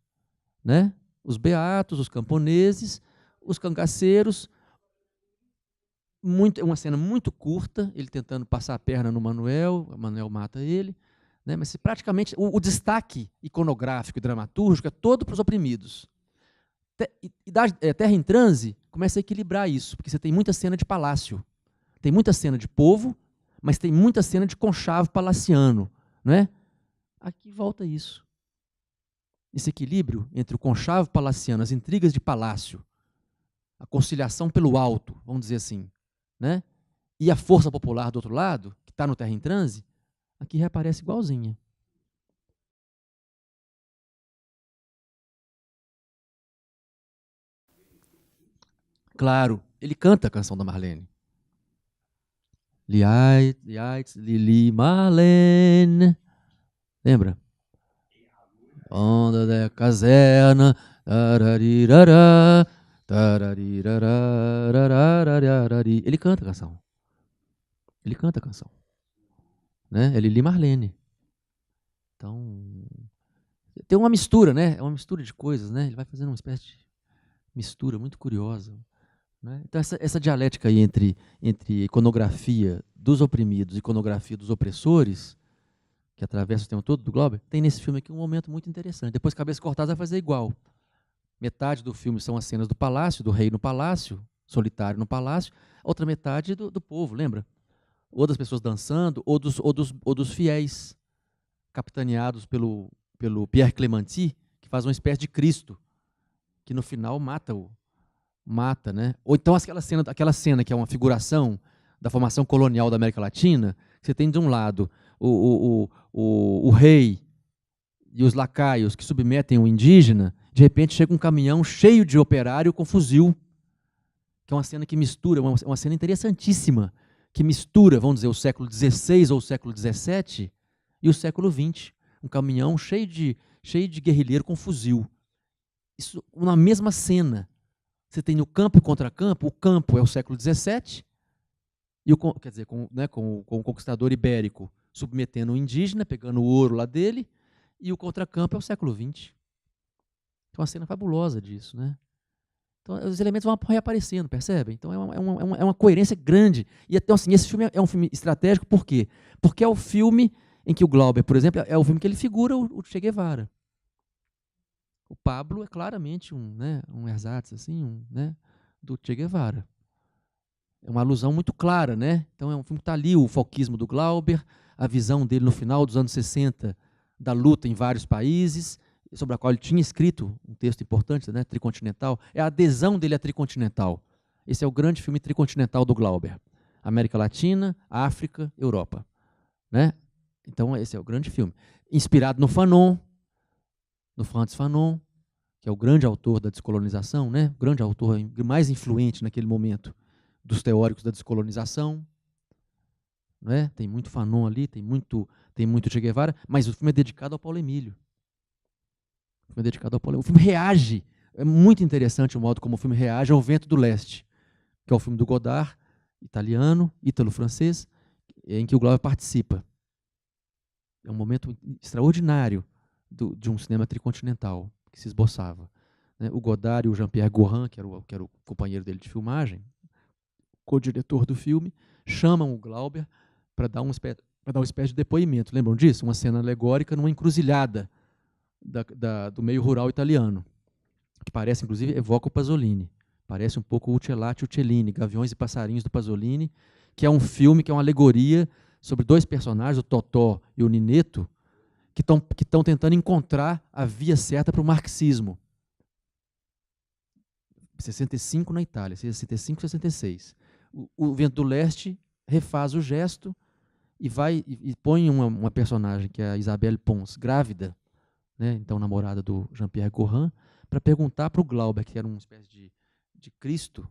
né? Os beatos, os camponeses, os cangaceiros. É uma cena muito curta, ele tentando passar a perna no Manuel, o Manuel mata ele, né? Mas praticamente o destaque iconográfico e dramatúrgico é todo para os oprimidos. Terra em Transe começa a equilibrar isso, porque você tem muita cena de palácio, tem muita cena de povo, mas tem muita cena de conchavo palaciano, não é? Aqui volta isso. Esse equilíbrio entre o conchavo palaciano, as intrigas de palácio, a conciliação pelo alto, vamos dizer assim, né? E a força popular do outro lado, que está no Terra em Transe, aqui reaparece igualzinha. Claro, ele canta a canção da Marlene. Lili Marlene. Lembra? Onda da caserna. Ele canta a canção. Ele canta a canção. Né? É Lili Marlene. Então, tem uma mistura, né? É uma mistura de coisas, né? Ele vai fazendo uma espécie de mistura muito curiosa. Né? Então, essa dialética aí entre iconografia dos oprimidos e iconografia dos opressores, que atravessa o tempo todo do Glauber, tem nesse filme aqui um momento muito interessante. Depois, Cabeça Cortada vai fazer igual. Metade do filme são as cenas do palácio, do rei no palácio, solitário no palácio, a outra metade do povo, lembra? Ou das pessoas dançando, ou dos fiéis, capitaneados pelo Pierre Clementi, que faz uma espécie de Cristo, que no final mata, né? Ou então aquela cena que é uma figuração da formação colonial da América Latina, você tem de um lado o rei e os lacaios que submetem o indígena, de repente chega um caminhão cheio de operário com fuzil, que é uma cena que mistura, uma cena interessantíssima, que mistura, vamos dizer, o século XVI ou o século XVII e o século XX. Um caminhão cheio de guerrilheiro com fuzil. Isso na mesma cena. Você tem no campo e contracampo, o campo é o século XVII, quer dizer, com o conquistador ibérico submetendo o indígena, pegando o ouro lá dele, e o contracampo é o século XX. Então, uma cena fabulosa disso, né? Então, os elementos vão reaparecendo, percebem? Então, é uma coerência grande. E, então, assim, esse filme é um filme estratégico, por quê? Porque é o filme em que o Glauber, por exemplo, é o filme que ele figura o Che Guevara. O Pablo é claramente um ersatz, assim, do Che Guevara. É uma alusão muito clara, né? Então é um filme que está ali, o folquismo do Glauber, a visão dele no final dos anos 60 da luta em vários países, sobre a qual ele tinha escrito um texto importante, né, Tricontinental, é a adesão dele à Tricontinental. Esse é o grande filme tricontinental do Glauber. América Latina, África, Europa. Né? Então esse é o grande filme. Inspirado no Fanon, no Frantz Fanon, que é o grande autor da descolonização, né? O grande autor mais influente naquele momento dos teóricos da descolonização. Né? Tem muito Fanon ali, tem muito Che Guevara, mas o filme é dedicado ao Paulo Emílio. O filme reage, é muito interessante o modo como o filme reage ao Vento do Leste, que é o filme do Godard, italiano, ítalo-francês, em que o Glauber participa. É um momento extraordinário de um cinema tricontinental que se esboçava. Né? O Godard e o Jean-Pierre Gorin, que era o companheiro dele de filmagem, co-diretor do filme, chamam o Glauber para dar uma espécie de depoimento. Lembram disso? Uma cena alegórica numa encruzilhada do meio rural italiano, que parece, inclusive, evoca o Pasolini. Parece um pouco o Uccelati e o Cellini, Gaviões e Passarinhos do Pasolini, que é um filme, que é uma alegoria sobre dois personagens, o Totó e o Nineto, que estão tentando encontrar a via certa para o marxismo. 65 na Itália, 65, 66. O Vento do Leste refaz o gesto e põe uma personagem, que é a Isabelle Pons, grávida, né, então namorada do Jean-Pierre Gorin, para perguntar para o Glauber, que era uma espécie de Cristo,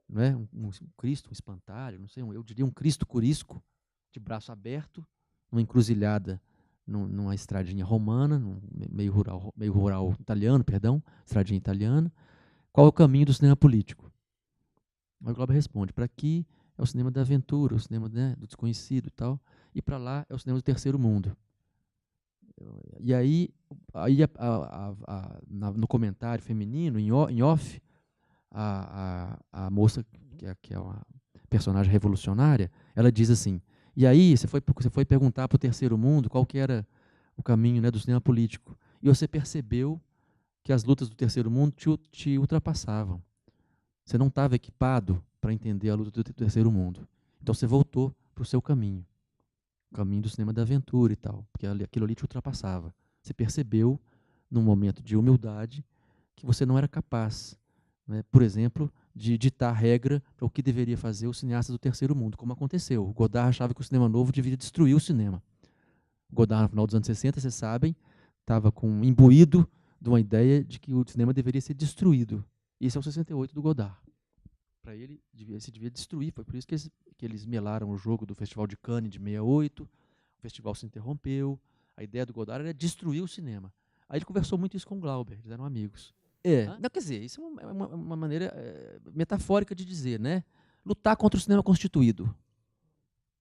não é? um Cristo, um espantalho, não sei, eu diria um Cristo curisco, de braço aberto, numa encruzilhada, numa estradinha romana, meio rural italiano, perdão, estradinha italiana. Qual é o caminho do cinema político? Aí o Glauber responde: para aqui é o cinema da aventura, o cinema, né, do desconhecido e tal, e para lá é o cinema do terceiro mundo. E aí no comentário feminino, em off, a moça, que é uma personagem revolucionária, ela diz assim: e aí você foi perguntar para o terceiro mundo qual que era o caminho, né, do cinema político, e você percebeu que as lutas do terceiro mundo te ultrapassavam. Você não estava equipado para entender a luta do terceiro mundo. Então você voltou para o seu caminho, o caminho do cinema da aventura e tal, porque aquilo ali te ultrapassava. Você percebeu, num momento de humildade, que você não era capaz, né, por exemplo, de ditar regra para o que deveria fazer os cineastas do terceiro mundo, como aconteceu. O Godard achava que o cinema novo deveria destruir o cinema. O Godard, no final dos anos 60, vocês sabem, estava imbuído de uma ideia de que o cinema deveria ser destruído. Esse é o 68 do Godard. Para ele, se devia destruir. Foi por isso que eles melaram o jogo do Festival de Cannes de 68, o festival se interrompeu. A ideia do Godard era destruir o cinema. Aí ele conversou muito isso com o Glauber, eles eram amigos. Não, quer dizer, isso é uma maneira metafórica de dizer, né? Lutar contra o cinema constituído.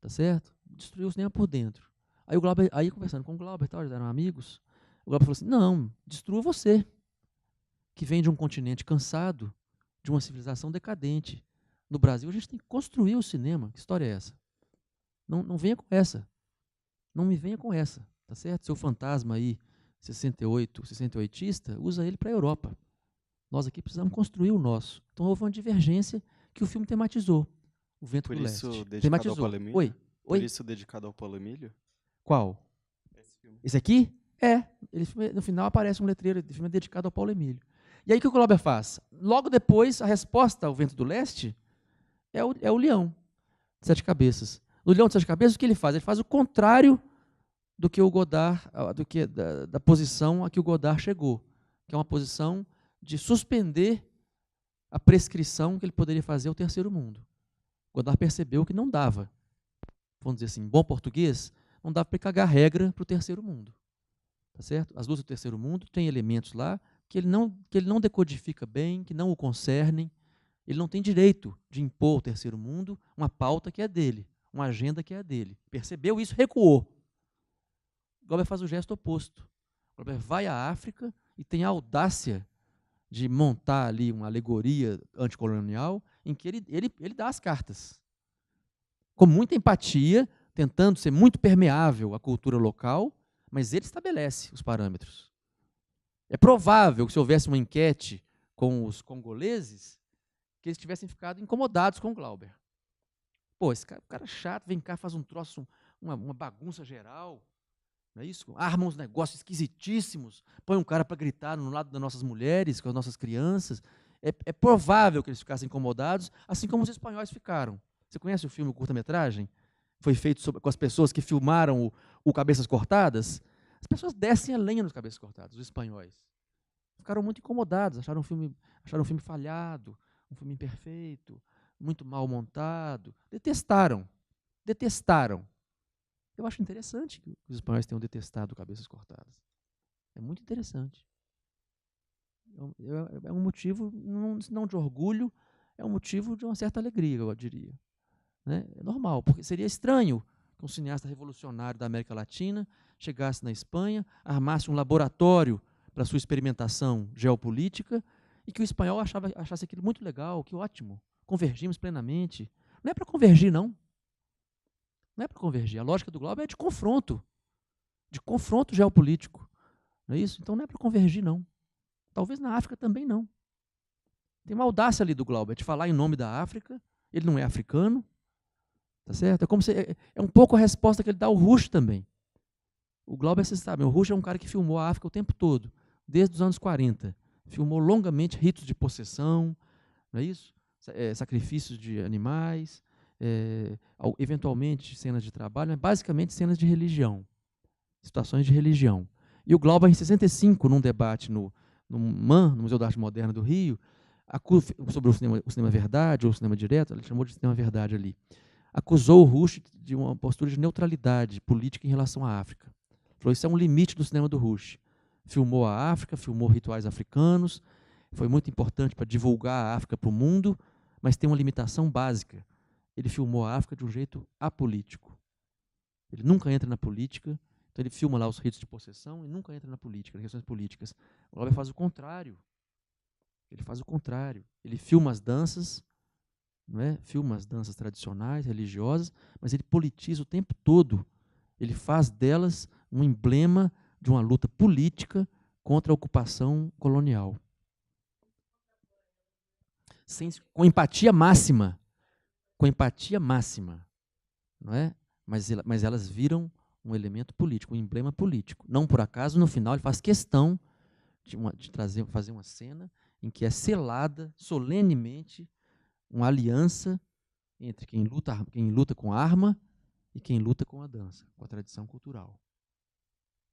Tá certo? Destruir o cinema por dentro. Aí o Glauber, conversando com o Glauber, eles eram amigos, o Glauber falou assim: não, destrua você, que vem de um continente cansado, de uma civilização decadente. No Brasil, a gente tem que construir o cinema. Que história é essa? Não venha com essa. Não me venha com essa. Tá certo? Seu fantasma aí, 68ista, usa ele para a Europa. Nós aqui precisamos construir o nosso. Então houve uma divergência que o filme tematizou. O Vento do Leste. Por isso dedicado tematizou. ao Paulo Emílio? Oi? Por isso dedicado ao Paulo Emílio? Qual? Esse filme. Esse aqui? No final aparece um letreiro, o filme é dedicado ao Paulo Emílio. E aí o que o Glauber faz? Logo depois, a resposta ao Vento do Leste é o Leão de Sete Cabeças. No Leão de Sete Cabeças, o que ele faz? Ele faz o contrário do que o Godard, da posição a que o Godard chegou, que é uma posição de suspender a prescrição que ele poderia fazer ao terceiro mundo. O Godard percebeu que não dava, vamos dizer assim, em bom português, não dava para cagar regra para o terceiro mundo. Tá certo? As lutas do terceiro mundo têm elementos lá que ele não decodifica bem, que não o concernem. Ele não tem direito de impor ao terceiro mundo uma pauta que é dele, uma agenda que é dele. Percebeu isso, recuou. Glauber faz o gesto oposto. Glauber vai à África e tem a audácia de montar ali uma alegoria anticolonial em que ele dá as cartas. Com muita empatia, tentando ser muito permeável à cultura local, mas ele estabelece os parâmetros. É provável que se houvesse uma enquete com os congoleses, que eles tivessem ficado incomodados com o Glauber. Pô, esse cara é chato, vem cá, faz um troço, uma bagunça geral, não é isso? Arma uns negócios esquisitíssimos, põe um cara para gritar no lado das nossas mulheres, com as nossas crianças. É provável que eles ficassem incomodados, assim como os espanhóis ficaram. Você conhece o filme, o curta-metragem? Foi feito com as pessoas que filmaram o Cabeças Cortadas. As pessoas descem a lenha nos Cabeças Cortadas, os espanhóis. Ficaram muito incomodados, acharam um filme falhado, um filme imperfeito, muito mal montado. Detestaram. Eu acho interessante que os espanhóis tenham detestado Cabeças Cortadas. É muito interessante. É um motivo, não de orgulho, é um motivo de uma certa alegria, eu diria. Né? É normal, porque seria estranho que um cineasta revolucionário da América Latina chegasse na Espanha, armasse um laboratório para sua experimentação geopolítica e que o espanhol achasse aquilo muito legal, que ótimo, convergimos plenamente. Não é para convergir, não. Não é para convergir. A lógica do Glauber é de confronto geopolítico. Não é isso? Então não é para convergir, não. Talvez na África também não. Tem uma audácia ali do Glauber de falar em nome da África, ele não é africano, tá certo? É um pouco a resposta que ele dá ao Rush também. O Glauber, vocês sabem, o Rush é um cara que filmou a África o tempo todo, desde os anos 40. Filmou longamente ritos de possessão, não é isso? Sacrifícios de animais, eventualmente cenas de trabalho, mas basicamente cenas de religião, situações de religião. E o Glauber, em 65, num debate no MAN, no Museu da Arte Moderna do Rio, sobre o cinema verdade, ou o cinema direto, ele chamou de cinema verdade ali, acusou o Rush de uma postura de neutralidade política em relação à África. Falou, isso é um limite do cinema do Rush. Filmou a África, filmou rituais africanos, foi muito importante para divulgar a África para o mundo, mas tem uma limitação básica. Ele filmou a África de um jeito apolítico. Ele nunca entra na política, então ele filma lá os ritos de possessão e nunca entra na política, nas questões políticas. O Glauber faz o contrário. Ele filma as danças, não é? Filma as danças tradicionais, religiosas, mas ele politiza o tempo todo. Ele faz delas um emblema de uma luta política contra a ocupação colonial. Com empatia máxima. Não é? Mas elas viram um elemento político, um emblema político. Não por acaso, no final, ele faz questão de fazer uma cena em que é selada solenemente uma aliança entre quem luta com a arma e quem luta com a dança, com a tradição cultural.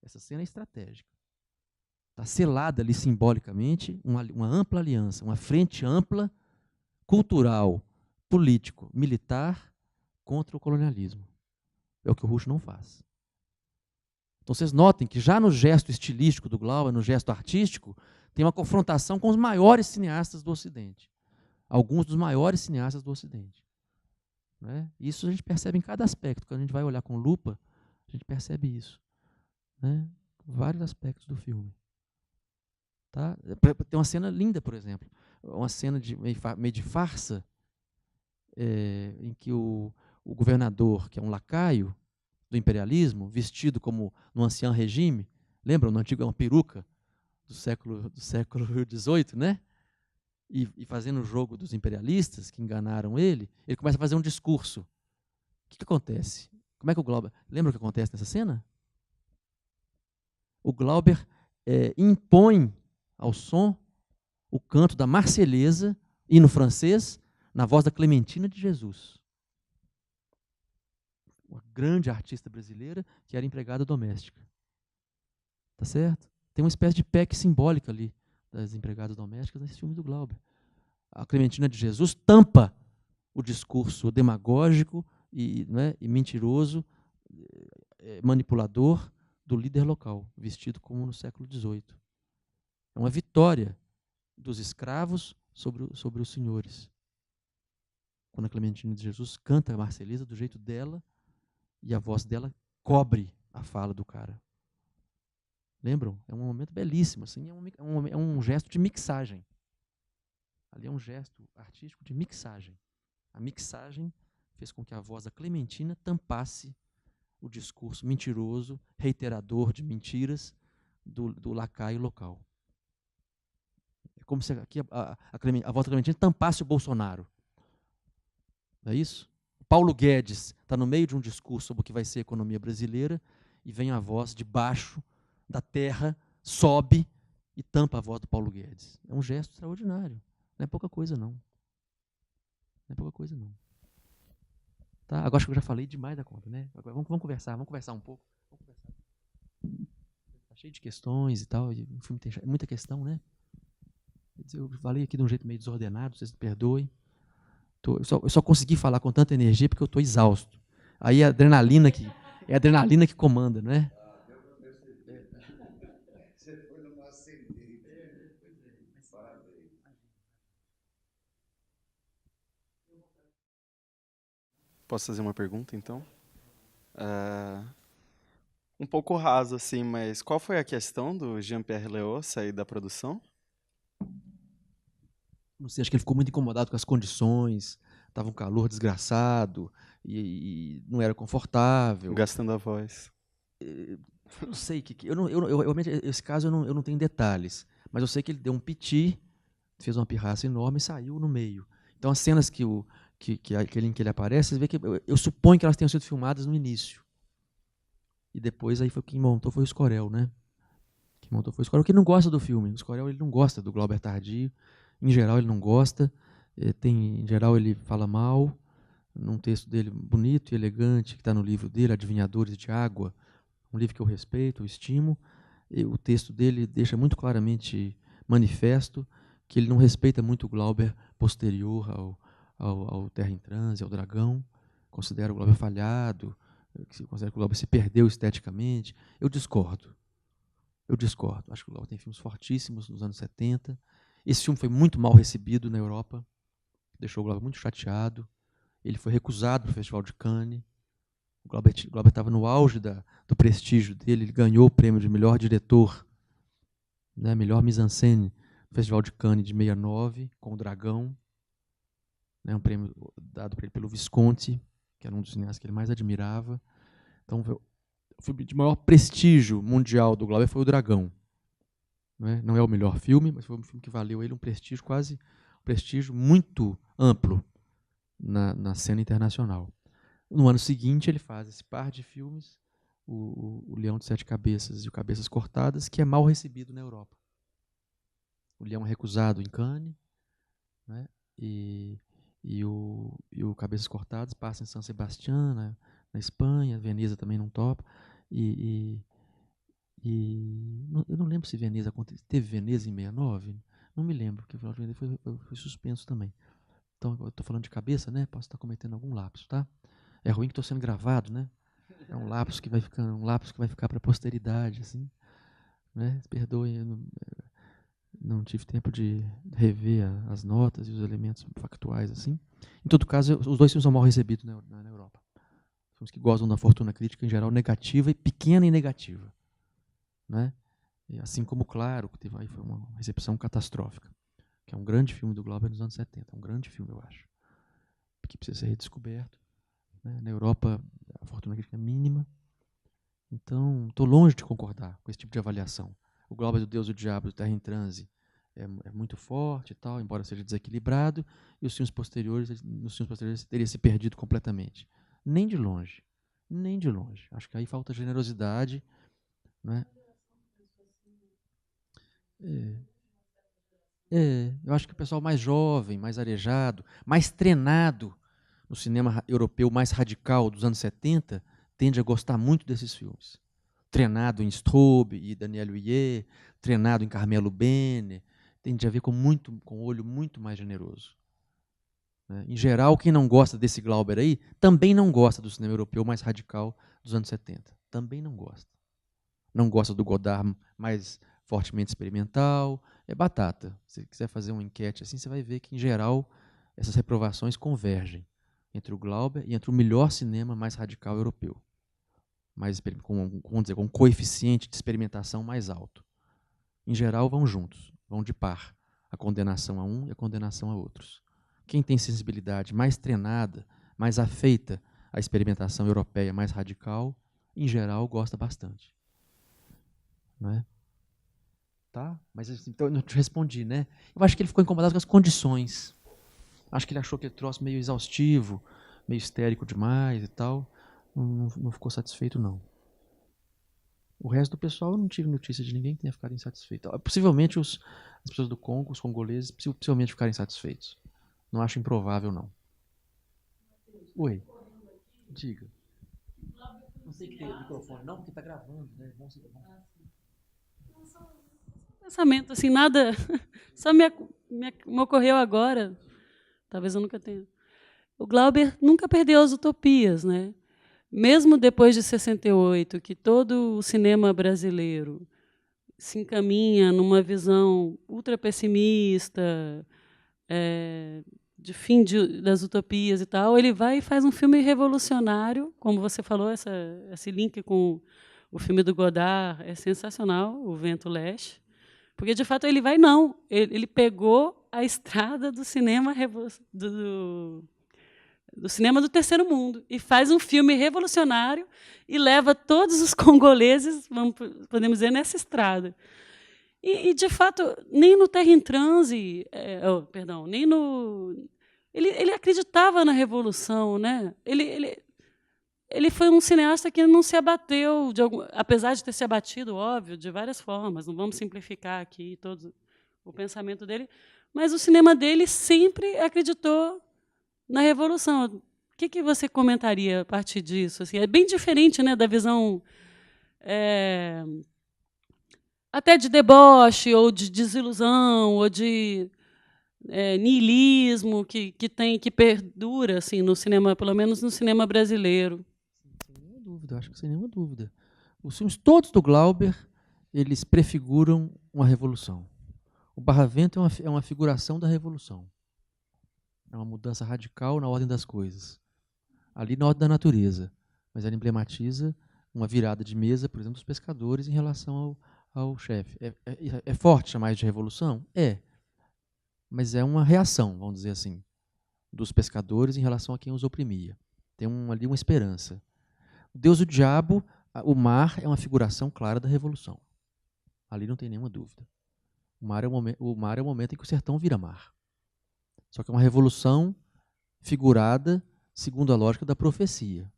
Essa cena é estratégica. Está selada ali simbolicamente uma ampla aliança, uma frente ampla, cultural, político, militar, contra o colonialismo. É o que o Rush não faz. Então vocês notem que já no gesto estilístico do Glauber, no gesto artístico, tem uma confrontação com os maiores cineastas do Ocidente. Alguns dos maiores cineastas do Ocidente. Né? Isso a gente percebe em cada aspecto. Quando a gente vai olhar com lupa, a gente percebe isso. Né? Vários aspectos do filme. Tá? Tem uma cena linda, por exemplo. Uma cena meio de farsa, em que o governador, que é um lacaio do imperialismo, vestido como no ancião regime, lembram? No antigo é uma peruca do século XVIII, né? E fazendo o jogo dos imperialistas que enganaram ele começa a fazer um discurso. O que acontece? Como é que o Glauber... Lembra o que acontece nessa cena? O Glauber impõe ao som o canto da Marselhesa, hino francês, na voz da Clementina de Jesus. Uma grande artista brasileira que era empregada doméstica. Tá certo? Tem uma espécie de PEC simbólica ali das empregadas domésticas nesse filme do Glauber. A Clementina de Jesus tampa o discurso demagógico e mentiroso, manipulador do líder local, vestido como no século XVIII. É uma vitória dos escravos sobre os senhores. Quando a Clementina de Jesus canta a Marselhesa do jeito dela e a voz dela cobre a fala do cara. Lembram? É um momento belíssimo, assim, é um gesto de mixagem. Ali é um gesto artístico de mixagem. A mixagem fez com que a voz da Clementina tampasse o discurso mentiroso, reiterador de mentiras do lacaio local. como se aqui a volta Clementina tampasse o Bolsonaro. Não é isso? Paulo Guedes está no meio de um discurso sobre o que vai ser a economia brasileira e vem a voz de baixo da terra, sobe e tampa a voz do Paulo Guedes. É um gesto extraordinário. Não é pouca coisa, não. Não é pouca coisa, não. Tá? Agora acho que eu já falei demais da conta, né? Agora, vamos conversar um pouco. Está cheio de questões e tal, e o filme tem muita questão, né? Eu falei aqui de um jeito meio desordenado, vocês me perdoem. Eu só consegui falar com tanta energia porque eu estou exausto. Aí é a adrenalina que comanda, não é? Você foi numa ascendente. Parabéns. Posso fazer uma pergunta, então? Um pouco raso, assim, mas qual foi a questão do Jean-Pierre Léaud sair da produção? Não sei, acho que ele ficou muito incomodado com as condições, estava um calor desgraçado e não era confortável. Gastando a voz. Eu não sei, realmente, esse caso eu não tenho detalhes, mas eu sei que ele deu um piti, fez uma pirraça enorme e saiu no meio. Então as cenas em que ele aparece, você vê que eu suponho que elas tenham sido filmadas no início. E depois aí foi quem montou foi o Escorel, né? Quem montou foi o Escorel, que não gosta do filme. O Escorel ele não gosta do Glauber Tardio. Em geral ele não gosta. Em geral ele fala mal. Num texto dele bonito e elegante, que está no livro dele, Adivinhadores de Água, um livro que eu respeito, eu estimo. O texto dele deixa muito claramente manifesto que ele não respeita muito o Glauber posterior ao Terra em Transe, ao Dragão. Considera o Glauber falhado, considera que o Glauber se perdeu esteticamente. Eu discordo. Acho que o Glauber tem filmes fortíssimos nos anos 70. Esse filme foi muito mal recebido na Europa, deixou o Glauber muito chateado. Ele foi recusado para o Festival de Cannes. O Glauber estava no auge do prestígio dele, ele ganhou o prêmio de melhor diretor, né, melhor mise-en-scène no Festival de Cannes de 69, com o Dragão, né, um prêmio dado para ele pelo Visconti, que era um dos cineastas que ele mais admirava. Então, o filme de maior prestígio mundial do Glauber foi o Dragão. Não é o melhor filme, mas foi um filme que valeu ele um prestígio muito amplo na cena internacional. No ano seguinte, ele faz esse par de filmes, o Leão de Sete Cabeças e o Cabeças Cortadas, que é mal recebido na Europa. O Leão é recusado em Cannes, né? e o Cabeças Cortadas passa em San Sebastián, na Espanha. Veneza também não topa. Eu não lembro se Veneza teve Veneza em 69. Não me lembro, porque o final de Veneza foi suspenso também. Então, eu estou falando de cabeça, né? Posso estar cometendo algum lapso, tá? É ruim que estou sendo gravado, né? É um lapso que vai ficar para a posteridade, assim, né? Perdoem, eu não tive tempo de rever as notas e os elementos factuais, assim. Em todo caso, os dois filmes são mal recebidos na Europa. Filmes que gozam da fortuna crítica, em geral, negativa e pequena e negativa, né? E assim como Claro, que teve aí foi uma recepção catastrófica, que é um grande filme do Glauber nos anos 70, um grande filme, eu acho, que precisa ser redescoberto. Na Europa, a fortuna crítica é mínima. Então, estou longe de concordar com esse tipo de avaliação. O Glauber do Deus e o Diabo, do Terra em Transe, é muito forte e tal, embora seja desequilibrado, e nos filmes posteriores teria se perdido completamente. Nem de longe. Nem de longe. Acho que aí falta generosidade. Né? Eu acho que o pessoal mais jovem, mais arejado, mais treinado no cinema europeu mais radical dos anos 70, tende a gostar muito desses filmes. Treinado em Straub e Daniel Huyer, treinado em Carmelo Bene, tende a ver com um olho muito mais generoso. Né? Em geral, quem não gosta desse Glauber aí, também não gosta do cinema europeu mais radical dos anos 70. Também não gosta. Não gosta do Godard mais fortemente experimental. É batata. Se quiser fazer uma enquete assim, você vai ver que, em geral, essas reprovações convergem entre o Glauber e entre o melhor cinema mais radical europeu, com um coeficiente de experimentação mais alto. Em geral, vão juntos, vão de par, a condenação a um e a condenação a outros. Quem tem sensibilidade mais treinada, mais afeita à experimentação europeia mais radical, em geral, gosta bastante. Não é? Tá? Mas assim, então eu não te respondi, né? Eu acho que ele ficou incomodado com as condições. Acho que ele achou aquele troço meio exaustivo, meio histérico demais e tal. Não ficou satisfeito, não. O resto do pessoal, eu não tive notícia de ninguém que tenha ficado insatisfeito. Possivelmente as pessoas do Congo, os congoleses, possivelmente ficarem insatisfeitos. Não acho improvável, não. Oi. Diga. Não sei que tem microfone, não, porque está gravando, né? Pensamento, assim, nada. Só me ocorreu agora. Talvez eu nunca tenha. O Glauber nunca perdeu as utopias, né? Mesmo depois de 68, que todo o cinema brasileiro se encaminha numa visão ultra pessimista, de fim das utopias e tal, ele vai e faz um filme revolucionário, como você falou, esse link com o filme do Godard é sensacional, O Vento Leste, porque, de fato, ele vai, não, ele pegou a estrada do cinema do cinema do terceiro mundo e faz um filme revolucionário e leva todos os congoleses, podemos dizer, nessa estrada. E, de fato, nem no Terra em Transe, nem no... Ele acreditava na revolução, né? Ele foi um cineasta que não se abateu, apesar de ter se abatido, óbvio, de várias formas. Não vamos simplificar aqui todo o pensamento dele, mas o cinema dele sempre acreditou na revolução. O que você comentaria a partir disso? Assim, é bem diferente, né, da visão até de deboche, ou de desilusão, ou de niilismo que perdura assim, no cinema, pelo menos no cinema brasileiro. Sem nenhuma dúvida, acho que sem nenhuma dúvida. Os filmes todos do Glauber, eles prefiguram uma revolução. O Barravento é uma figuração da revolução. É uma mudança radical na ordem das coisas. Ali na ordem da natureza. Mas ela emblematiza uma virada de mesa, por exemplo, dos pescadores em relação ao chefe. É forte chamar isso de revolução? É. Mas é uma reação, vamos dizer assim, dos pescadores em relação a quem os oprimia. Tem ali uma esperança. O Deus e o Diabo, o mar é uma figuração clara da revolução. Ali não tem nenhuma dúvida. O mar é o momento em que o sertão vira mar. Só que é uma revolução figurada segundo a lógica da profecia.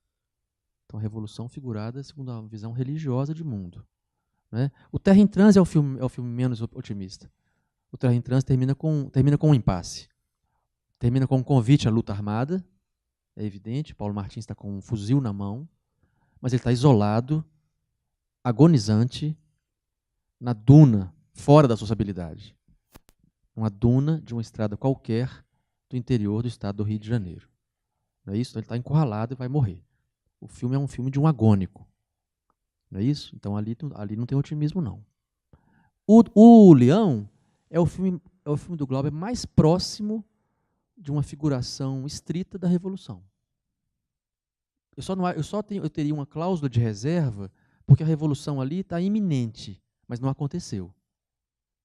Então, a revolução figurada segundo a visão religiosa de mundo. Né? O Terra em Transe é o filme menos otimista. O Terra em Transe termina com um impasse. Termina com um convite à luta armada, é evidente, Paulo Martins está com um fuzil na mão, mas ele está isolado, agonizante, na duna, fora da sociabilidade. Uma duna de uma estrada qualquer do interior do estado do Rio de Janeiro. Não é isso? Então ele está encurralado e vai morrer. O filme é um filme de um agônico. Não é isso? Então ali não tem otimismo, não. O Leão é o filme do Glauber mais próximo de uma figuração estrita da Revolução. Eu teria uma cláusula de reserva porque a Revolução ali está iminente, mas não aconteceu.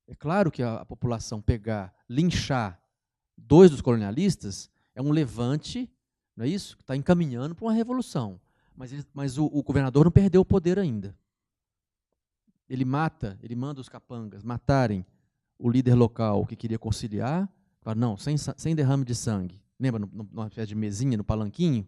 É claro que a população linchar 2 dos colonialistas é um levante, não é isso? Que está encaminhando para uma revolução. Mas o governador não perdeu o poder ainda. Ele manda os capangas matarem o líder local que queria conciliar. Fala, não, sem derrame de sangue. Lembra, numa festa de mesinha, no palanquinho?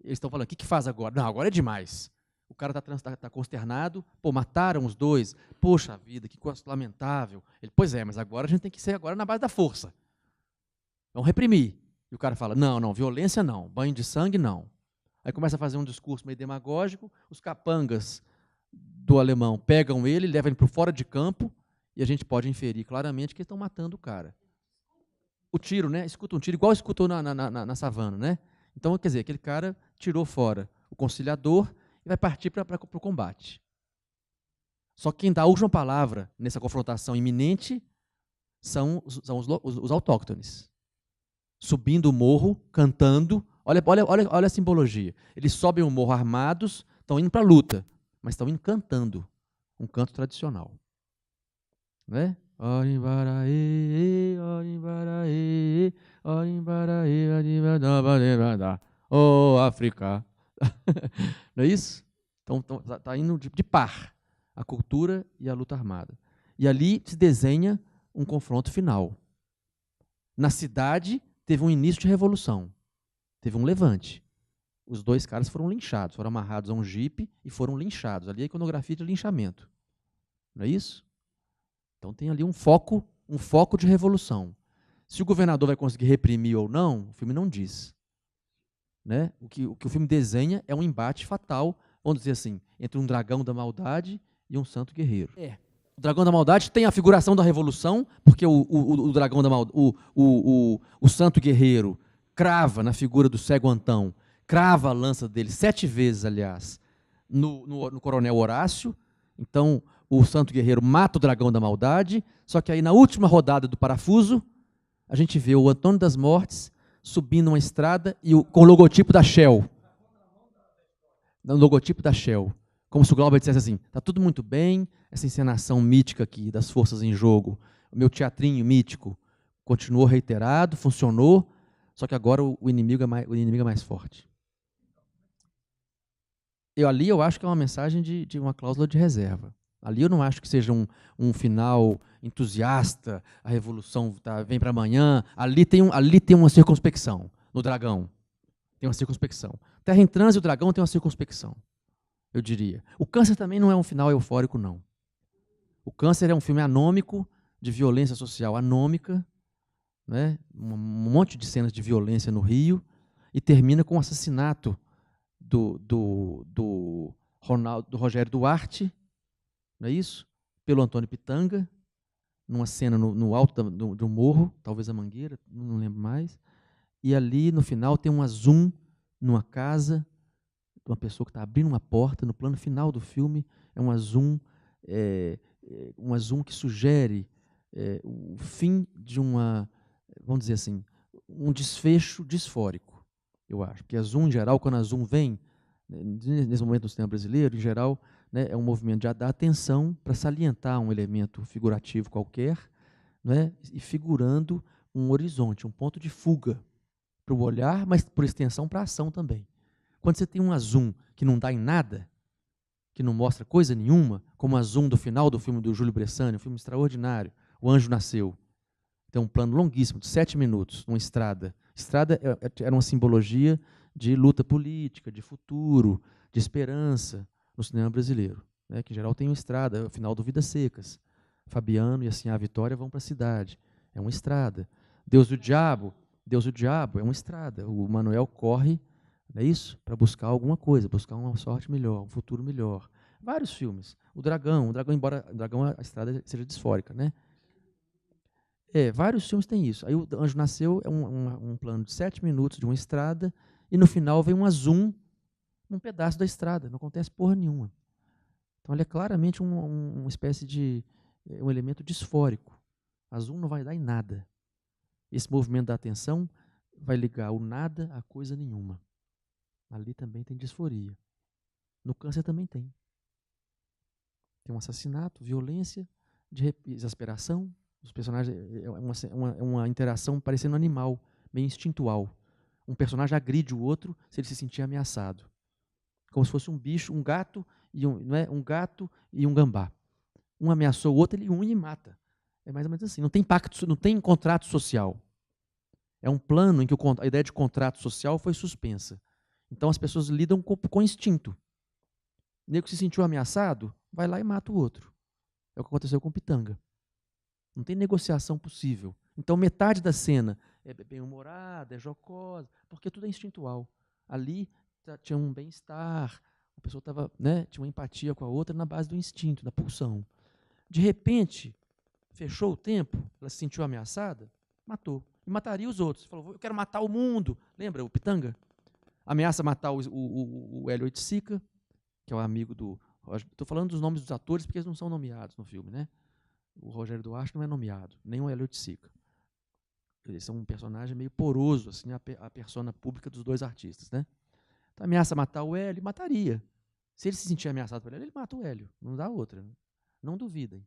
Eles estão falando, o que faz agora? Não, agora é demais. O cara está consternado. Pô, mataram os 2. Poxa vida, que coisa lamentável. Ele, pois é, mas agora a gente tem que ser agora na base da força. Vamos reprimir. E o cara fala, não, violência não, banho de sangue não. Aí começa a fazer um discurso meio demagógico, os capangas do alemão pegam ele, levam ele para fora de campo, e a gente pode inferir claramente que eles estão matando o cara. O tiro, né? Escuta um tiro, igual escutou na savana, né? Então, quer dizer, aquele cara tirou fora o conciliador e vai partir para o combate. Só que quem dá a última palavra nessa confrontação iminente são os autóctones. Subindo o morro, cantando. Olha a simbologia. Eles sobem o morro armados, estão indo para a luta, mas estão indo cantando um canto tradicional. Né? Oh, África. Não é isso? Então está indo de par a cultura e a luta armada. E ali se desenha um confronto final. Na cidade, teve um início de revolução. Teve um levante. Os 2 caras foram linchados, foram amarrados a um jipe e foram linchados. Ali é a iconografia de linchamento. Não é isso? Então tem ali um foco de revolução. Se o governador vai conseguir reprimir ou não, o filme não diz. Né? O que o filme desenha é um embate fatal, vamos dizer assim, entre um dragão da maldade e um santo guerreiro. O dragão da maldade tem a figuração da revolução, porque o dragão da maldade, o santo guerreiro crava na figura do cego Antão, crava a lança dele 7 vezes, aliás, no coronel Horácio. Então, o santo guerreiro mata o dragão da maldade, só que aí na última rodada do parafuso, a gente vê o Antônio das Mortes subindo uma estrada com o logotipo da Shell. O logotipo da Shell. Como se o Glauber dissesse assim, está tudo muito bem, essa encenação mítica aqui das forças em jogo, o meu teatrinho mítico continuou reiterado, funcionou, só que agora o inimigo é mais forte. Ali eu acho que é uma mensagem de uma cláusula de reserva. Ali eu não acho que seja um final entusiasta, a revolução vem para amanhã. Ali tem uma circunspecção no dragão. Tem uma circunspecção. Terra em Transe e o dragão tem uma circunspecção, eu diria. O Câncer também não é um final eufórico, não. O Câncer é um filme anômico, de violência social anômica, né? Um monte de cenas de violência no Rio, e termina com o assassinato do Rogério Duarte, não é isso? Pelo Antônio Pitanga, numa cena no alto de um morro, talvez a Mangueira, não lembro mais. E ali, no final, tem um zoom numa casa, de uma pessoa que está abrindo uma porta. No plano final do filme, é um zoom que sugere o fim de vamos dizer assim, um desfecho disfórico, eu acho. Porque a zoom, em geral, quando a zoom vem, nesse momento do cinema brasileiro, em geral, né, é um movimento de dar atenção para salientar um elemento figurativo qualquer, né, e figurando um horizonte, um ponto de fuga para o olhar, mas por extensão para a ação também. Quando você tem um zoom que não dá em nada, que não mostra coisa nenhuma, como a zoom do final do filme do Júlio Bressani, um filme extraordinário, O Anjo Nasceu. Tem um plano longuíssimo, de 7 minutos, numa estrada. Estrada era uma simbologia de luta política, de futuro, de esperança no cinema brasileiro, né, que em geral tem uma estrada, o final do Vidas Secas. Fabiano e assim a Vitória vão para a cidade. É uma estrada. Deus e o Diabo é uma estrada. O Manuel corre, não é isso? Para buscar alguma coisa, buscar uma sorte melhor, um futuro melhor. Vários filmes. O Dragão, embora o Dragão a estrada seja disfórica, né? Vários filmes têm isso. Aí o Anjo Nasceu é um plano de 7 minutos de uma estrada e no final vem um zoom num pedaço da estrada. Não acontece porra nenhuma. Então ele é claramente uma espécie de um elemento disfórico. A zoom não vai dar em nada. Esse movimento da atenção vai ligar o nada a coisa nenhuma. Ali também tem disforia. No Câncer também tem. Tem um assassinato, violência, exasperação. Os personagens, uma interação parecendo animal, meio instintual. Um personagem agride o outro se ele se sentir ameaçado. Como se fosse um bicho, um gato um gato e um gambá. Um ameaçou o outro, ele une e mata. É mais ou menos assim. Não tem pacto, não tem contrato social. É um plano em que a ideia de contrato social foi suspensa. Então as pessoas lidam com instinto. O nego se sentiu ameaçado, vai lá e mata o outro. É o que aconteceu com o Pitanga. Não tem negociação possível. Então metade da cena é bem-humorada, é jocosa, porque tudo é instintual. Ali tinha um bem-estar, a pessoa tinha uma empatia com a outra na base do instinto, da pulsão. De repente, fechou o tempo, ela se sentiu ameaçada, matou. E mataria os outros. Falou, eu quero matar o mundo. Lembra o Pitanga? Ameaça matar o Hélio Oiticica, que é o amigo do... Estou falando dos nomes dos atores porque eles não são nomeados no filme, né? O Rogério Duarte não é nomeado, nem o Hélio Oiticica. Eles são um personagem meio poroso, assim, a persona pública dos 2 artistas, né? Então, ameaça matar o Hélio, mataria. Se ele se sentir ameaçado por ele mata o Hélio, não dá outra. Não duvidem.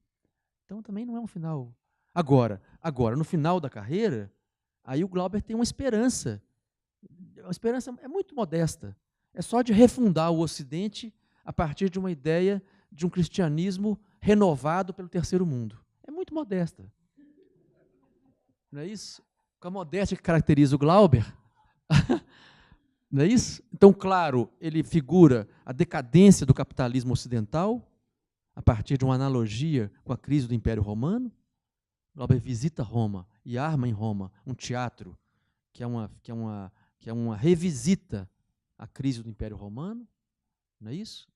Então, também não é um final. Agora, no final da carreira, aí o Glauber tem uma esperança. A esperança é muito modesta. É só de refundar o Ocidente a partir de uma ideia de um cristianismo renovado pelo terceiro mundo. É muito modesta. Não é isso? Com a modéstia que caracteriza o Glauber. Não é isso? Então, claro, ele figura a decadência do capitalismo ocidental, a partir de uma analogia com a crise do Império Romano. Glauber visita Roma e arma em Roma um teatro que é uma revisita à crise do Império Romano. Não é isso?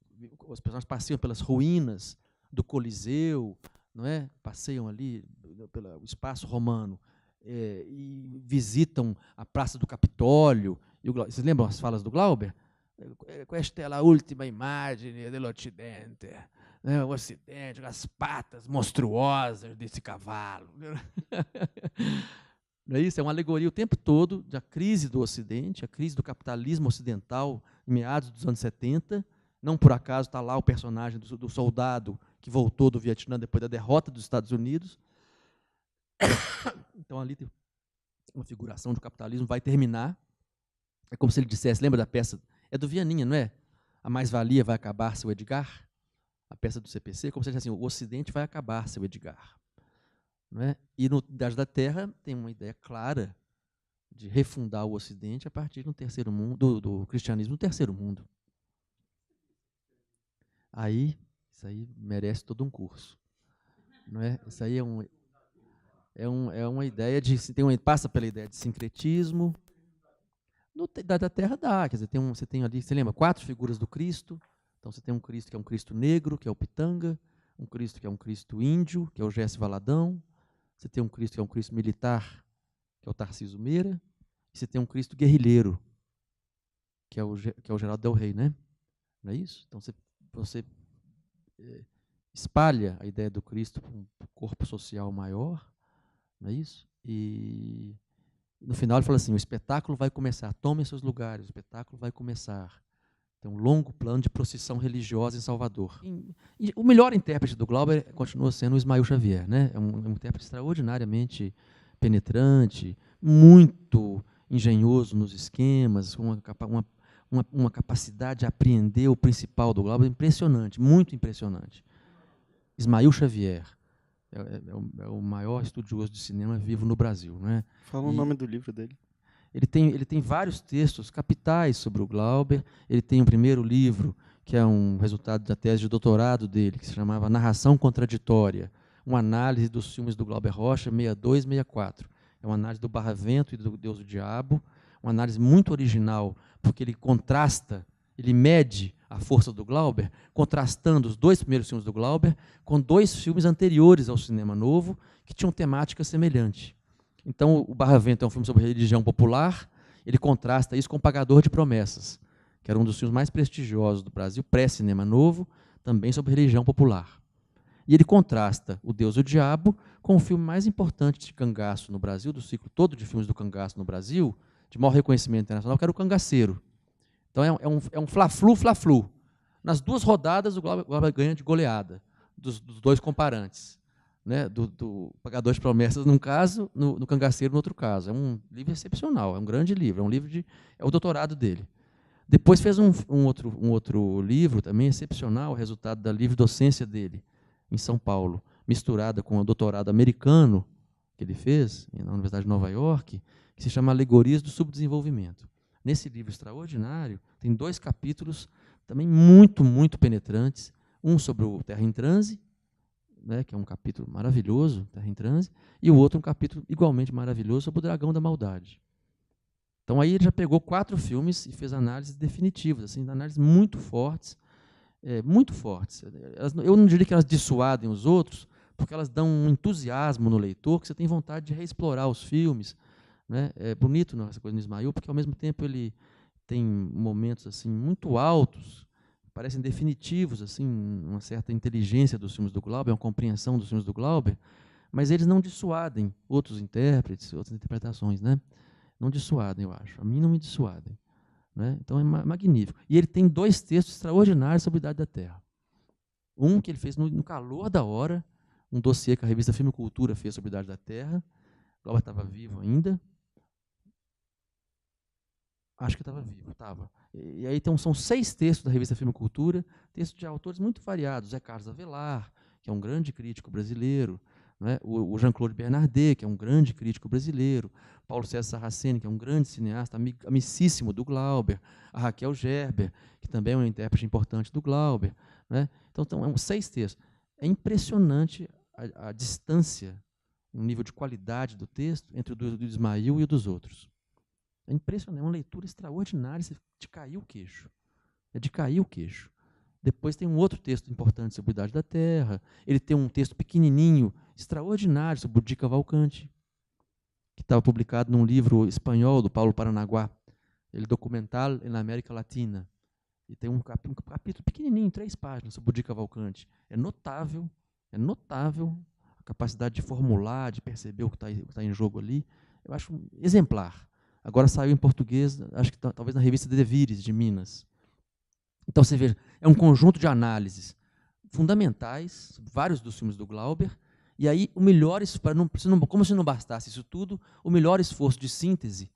As pessoas passeiam pelas ruínas do Coliseu, não é? Passeiam ali pelo espaço romano e visitam a Praça do Capitólio. Vocês lembram as falas do Glauber? Esta é a última imagem do Ocidente, né? O Ocidente, as patas monstruosas desse cavalo. Não é isso? É uma alegoria o tempo todo da crise do Ocidente, a crise do capitalismo ocidental, em meados dos anos 70. Não por acaso está lá o personagem do soldado que voltou do Vietnã depois da derrota dos Estados Unidos. Então, ali tem uma figuração do capitalismo, vai terminar. É como se ele dissesse, lembra da peça? É do Vianinha, não é? A mais-valia vai acabar, seu Edgar? A peça do CPC, como se ele dissesse assim, o Ocidente vai acabar, seu Edgar. Não é? E no Idade da Terra tem uma ideia clara de refundar o Ocidente a partir do terceiro mundo, do cristianismo no terceiro mundo. Aí, isso aí merece todo um curso. Não é? Isso aí é uma ideia de... passa pela ideia de sincretismo. No Idade da Terra dá, quer dizer, você tem ali, você lembra, 4 figuras do Cristo. Então você tem um Cristo que é um Cristo negro, que é o Pitanga, um Cristo que é um Cristo índio, que é o Jesse Valadão. Você tem um Cristo que é um Cristo militar, que é o Tarcísio Meira. E você tem um Cristo guerrilheiro, que é o Geraldo Del Rey, né? Não é isso? Então você espalha a ideia do Cristo para um corpo social maior, não é isso? E no final ele fala assim, o espetáculo vai começar, tomem seus lugares, o espetáculo vai começar. Tem um longo plano de procissão religiosa em Salvador. E o melhor intérprete do Glauber continua sendo o Ismael Xavier, né? É um intérprete extraordinariamente penetrante, muito engenhoso nos esquemas, com uma capacidade de apreender o principal do Glauber impressionante, muito impressionante. Ismael Xavier é o maior estudioso de cinema vivo no Brasil, né? Fala o nome do livro dele. Ele tem vários textos capitais sobre o Glauber. Ele tem um primeiro livro, que é um resultado da tese de doutorado dele, que se chamava Narração Contraditória, uma análise dos filmes do Glauber Rocha, 62 e 64. É uma análise do Barravento e do Deus e o Diabo, uma análise muito original, porque ele contrasta, ele mede a força do Glauber, contrastando os 2 primeiros filmes do Glauber com 2 filmes anteriores ao cinema novo, que tinham temática semelhante. Então, o Barravento é um filme sobre religião popular, ele contrasta isso com O Pagador de Promessas, que era um dos filmes mais prestigiosos do Brasil, pré-cinema novo, também sobre religião popular. E ele contrasta O Deus e o Diabo com o filme mais importante de cangaço no Brasil, do ciclo todo de filmes do cangaço no Brasil, de maior reconhecimento internacional, que era O Cangaceiro. Então, é um fla-flu. Nas 2 rodadas, o Glauber ganha de goleada, dos 2 comparantes. Né, do Pagador de Promessas num caso, no Cangaceiro no outro caso. É um livro excepcional, é um grande livro, é o doutorado dele. Depois fez um outro livro também excepcional, resultado da livre docência dele, em São Paulo, misturada com o doutorado americano que ele fez na Universidade de Nova York, que se chama Alegorias do Subdesenvolvimento. Nesse livro extraordinário, tem 2 capítulos também muito, muito penetrantes, um sobre o Terra em Transe, né, que é um capítulo maravilhoso, Terra em Transe, e o outro um capítulo igualmente maravilhoso sobre o Dragão da Maldade. Então aí ele já pegou 4 filmes e fez análises definitivas, assim, análises muito fortes, muito fortes. Eu não diria que elas dissuadem os outros, porque elas dão um entusiasmo no leitor, que você tem vontade de reexplorar os filmes. Né? É bonito essa coisa do Ismael, porque ao mesmo tempo ele tem momentos assim muito altos, parecem definitivos, assim, uma certa inteligência dos filmes do Glauber, uma compreensão dos filmes do Glauber, mas eles não dissuadem outros intérpretes, outras interpretações, né? Não dissuadem, eu acho. A mim não me dissuadem. Né? Então é magnífico. E ele tem 2 textos extraordinários sobre a Idade da Terra. Um que ele fez no calor da hora, um dossiê que a revista Filme e Cultura fez sobre a Idade da Terra. O Glauber estava vivo ainda. Acho que estava vivo, estava. E aí são 6 textos da revista Filme e Cultura, textos de autores muito variados, Zé Carlos Avelar, que é um grande crítico brasileiro, não é? O Jean-Claude Bernardet, que é um grande crítico brasileiro, Paulo César Sarraceni, que é um grande cineasta, amicíssimo do Glauber, a Raquel Gerber, que também é uma intérprete importante do Glauber. Né? Então, são 6 textos. É impressionante a distância, o nível de qualidade do texto entre o do Ismail e o dos outros. É impressionante, é uma leitura extraordinária, de cair o queixo. É de cair o queixo. Depois tem um outro texto importante sobre a Idade da Terra. Ele tem um texto pequenininho, extraordinário, sobre o Di Cavalcanti, que estava publicado num livro espanhol do Paulo Paranaguá, ele Documental na América Latina. E tem um capítulo pequenininho, 3 páginas, sobre o Di Cavalcanti. É notável a capacidade de formular, de perceber o que está em jogo ali. Eu acho exemplar. Agora saiu em português, acho que talvez na revista Devires, de Minas. Então, você veja, é um conjunto de análises fundamentais, vários dos filmes do Glauber, e aí o melhor, como se não bastasse isso tudo, o melhor esforço de síntese,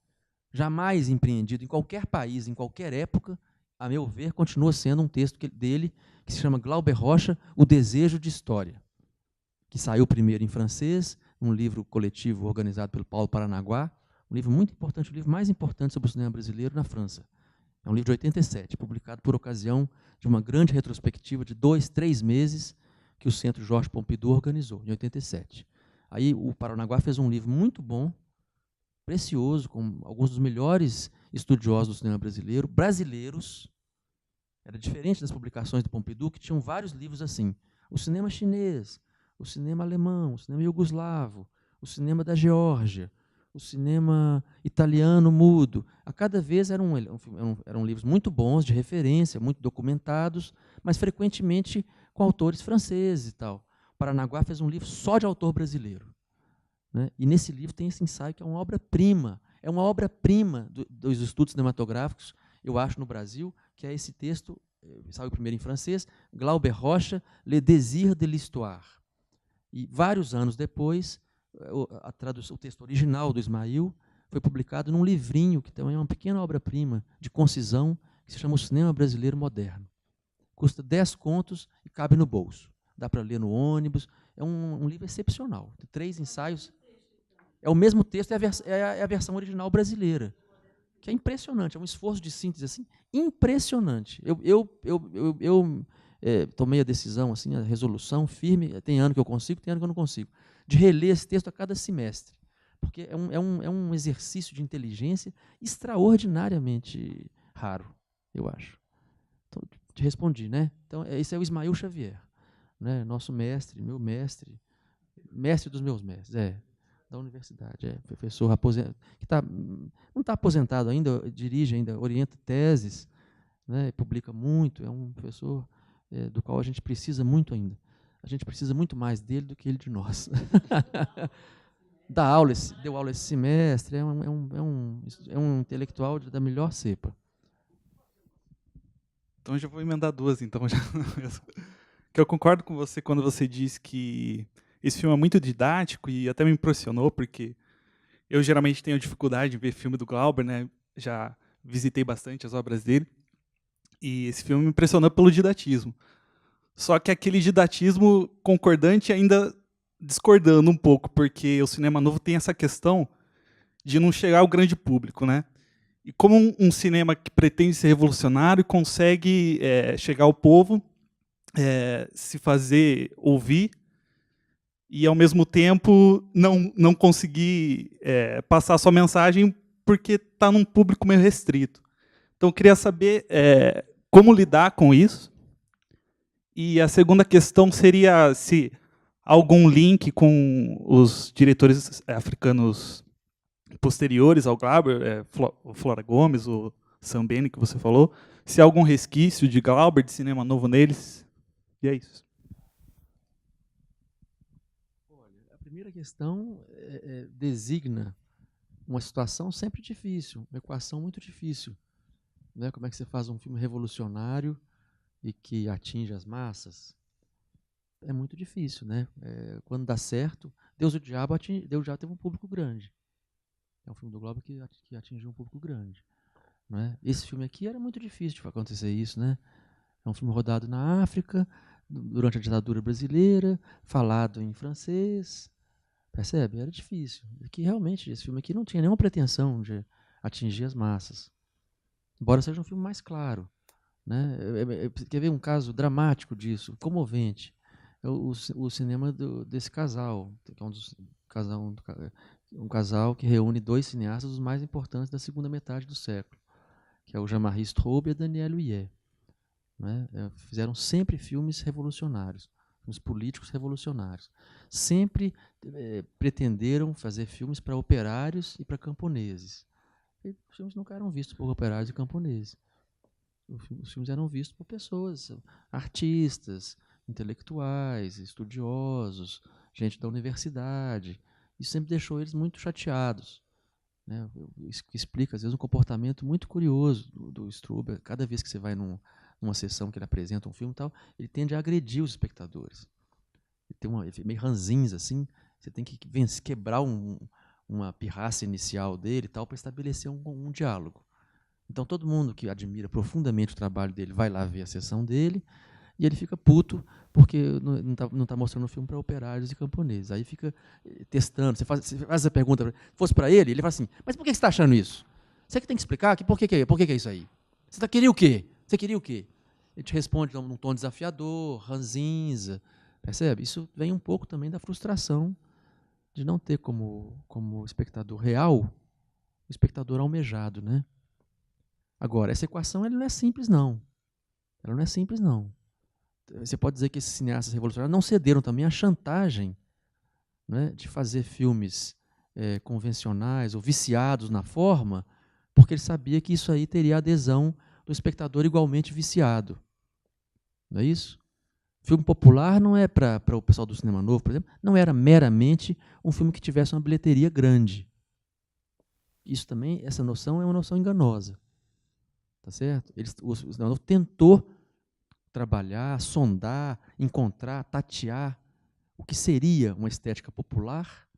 jamais empreendido em qualquer país, em qualquer época, a meu ver, continua sendo um texto dele, que se chama Glauber Rocha, O Desejo de História, que saiu primeiro em francês, um livro coletivo organizado pelo Paulo Paranaguá, um livro muito importante, o livro mais importante sobre o cinema brasileiro na França. É um livro de 87, publicado por ocasião de uma grande retrospectiva de 2, 3 meses que o Centro Jorge Pompidou organizou, em 87. Aí o Paranaguá fez um livro muito bom, precioso, com alguns dos melhores estudiosos do cinema brasileiro, brasileiros. Era diferente das publicações do Pompidou, que tinham vários livros assim. O cinema chinês, o cinema alemão, o cinema iugoslavo, o cinema da Geórgia, o cinema italiano mudo. A cada vez eram livros muito bons, de referência, muito documentados, mas frequentemente com autores franceses e tal. O Paranaguá fez um livro só de autor brasileiro. Né? E nesse livro tem esse ensaio que é uma obra-prima. É uma obra-prima dos estudos cinematográficos, eu acho, no Brasil, que é esse texto, saiu primeiro em francês, Glauber Rocha, Le Désir de l'Histoire. E vários anos depois, o texto original do Ismail foi publicado num livrinho, que também é uma pequena obra-prima de concisão, que se chama O Cinema Brasileiro Moderno. Custa 10 contos e cabe no bolso. Dá para ler no ônibus. É um livro excepcional. Tem 3 ensaios. É o mesmo texto, é a versão original brasileira, que é impressionante. É um esforço de síntese assim, impressionante. Eu tomei a decisão, assim, a resolução firme, tem ano que eu consigo, tem ano que eu não consigo, de reler esse texto a cada semestre, porque é um exercício de inteligência extraordinariamente raro, eu acho. Então, te respondi, né? Então, esse é o Ismail Xavier, né? Nosso mestre, meu mestre, mestre dos meus mestres, da universidade, professor aposentado, que não está aposentado ainda, dirige ainda, orienta teses, né? Publica muito, é um professor do qual a gente precisa muito ainda. A gente precisa muito mais dele do que ele de nós. Deu aula esse semestre, é um intelectual da melhor cepa. Então eu já vou emendar 2, então. Que eu concordo com você quando você diz que esse filme é muito didático e até me impressionou, porque eu geralmente tenho dificuldade de ver filme do Glauber, né? Já visitei bastante as obras dele, e esse filme me impressionou pelo didatismo. Só que aquele didatismo concordante ainda discordando um pouco, porque o cinema novo tem essa questão de não chegar ao grande público, né? E como um cinema que pretende ser revolucionário consegue chegar ao povo, se fazer ouvir, e, ao mesmo tempo, não conseguir passar sua mensagem porque está num público meio restrito. Então, eu queria saber como lidar com isso. E a segunda questão seria se há algum link com os diretores africanos posteriores ao Glauber, o Flora Gomes, o Sam Bene, que você falou, se há algum resquício de Glauber, de cinema novo neles. E é isso. A primeira questão designa uma situação sempre difícil, uma equação muito difícil. Né? Como é que você faz um filme revolucionário e que atinge as massas? É muito difícil, né? Quando dá certo, Deus e o Diabo teve um público grande. É um filme do Glauber que atingiu um público grande. Né? Esse filme aqui era muito difícil de acontecer isso, né? É um filme rodado na África, durante a ditadura brasileira, falado em francês. Percebe? Era difícil. Que realmente esse filme aqui não tinha nenhuma pretensão de atingir as massas. Embora seja um filme mais claro. Né? Quer ver um caso dramático disso, comovente? É o cinema desse casal, que é um casal que reúne dois cineastas os mais importantes da segunda metade do século, que é o Jean-Marie Straub e a Danielle Huyet. Né? Fizeram sempre filmes revolucionários, filmes políticos revolucionários. Sempre pretenderam fazer filmes para operários e para camponeses. E os filmes nunca eram vistos por operários e camponeses. Os filmes eram vistos por pessoas, artistas, intelectuais, estudiosos, gente da universidade. Isso sempre deixou eles muito chateados. Né? Isso explica, às vezes, um comportamento muito curioso do Straub. Cada vez que você vai numa sessão que ele apresenta um filme e tal, ele tende a agredir os espectadores. Ele é meio ranzinza, assim. Você tem que quebrar uma pirraça inicial dele para estabelecer um diálogo. Então, todo mundo que admira profundamente o trabalho dele vai lá ver a sessão dele e ele fica puto porque não está mostrando o filme para operários e camponeses. Aí fica testando. Você faz essa pergunta, se fosse para ele fala assim, mas por que você está achando isso? Você que tem que explicar por que é isso aí? Você queria o quê? Você queria o quê? Ele te responde num tom desafiador, ranzinza. Percebe? Isso vem um pouco também da frustração de não ter como espectador real o espectador almejado, né? Agora, essa equação ela não é simples, não. Ela não é simples, não. Você pode dizer que esses cineastas revolucionários não cederam também à chantagem, né, de fazer filmes convencionais ou viciados na forma, porque ele sabia que isso aí teria a adesão do espectador igualmente viciado. Não é isso? Filme popular não é para o pessoal do cinema novo, por exemplo, não era meramente um filme que tivesse uma bilheteria grande. Isso também, essa noção é uma noção enganosa. Tá certo? O cinema novo tentou trabalhar, sondar, encontrar, tatear o que seria uma estética popular,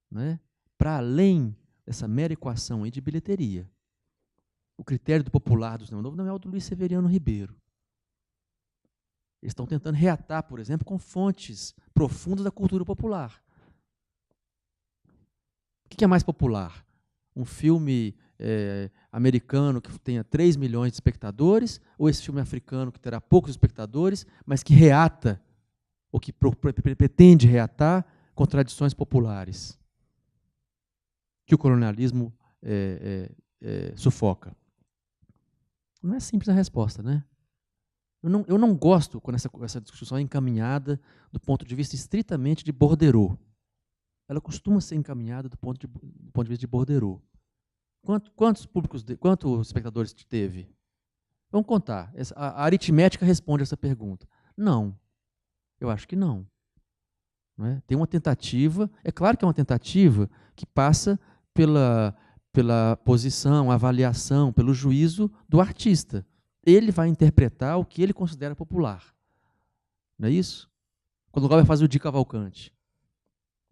né, para além dessa mera equação aí de bilheteria. O critério do popular do cinema novo não é o do Luiz Severiano Ribeiro. Eles estão tentando reatar, por exemplo, com fontes profundas da cultura popular. O que é mais popular? Um filme americano que tenha 3 milhões de espectadores, ou esse filme africano que terá poucos espectadores, mas que reata, ou que pretende reatar, contradições populares, que o colonialismo sufoca? Não é simples a resposta, né? Eu não gosto quando essa discussão é encaminhada do ponto de vista estritamente de Bordereau. Ela costuma ser encaminhada do ponto de vista de Bordereau. Quantos espectadores teve? Vamos contar. A aritmética responde essa pergunta. Não. Eu acho que não. Não é? Tem uma tentativa, é claro que é uma tentativa que passa pela posição, avaliação, pelo juízo do artista. Ele vai interpretar o que ele considera popular. Não é isso? Quando o Glauber faz o Di Cavalcanti,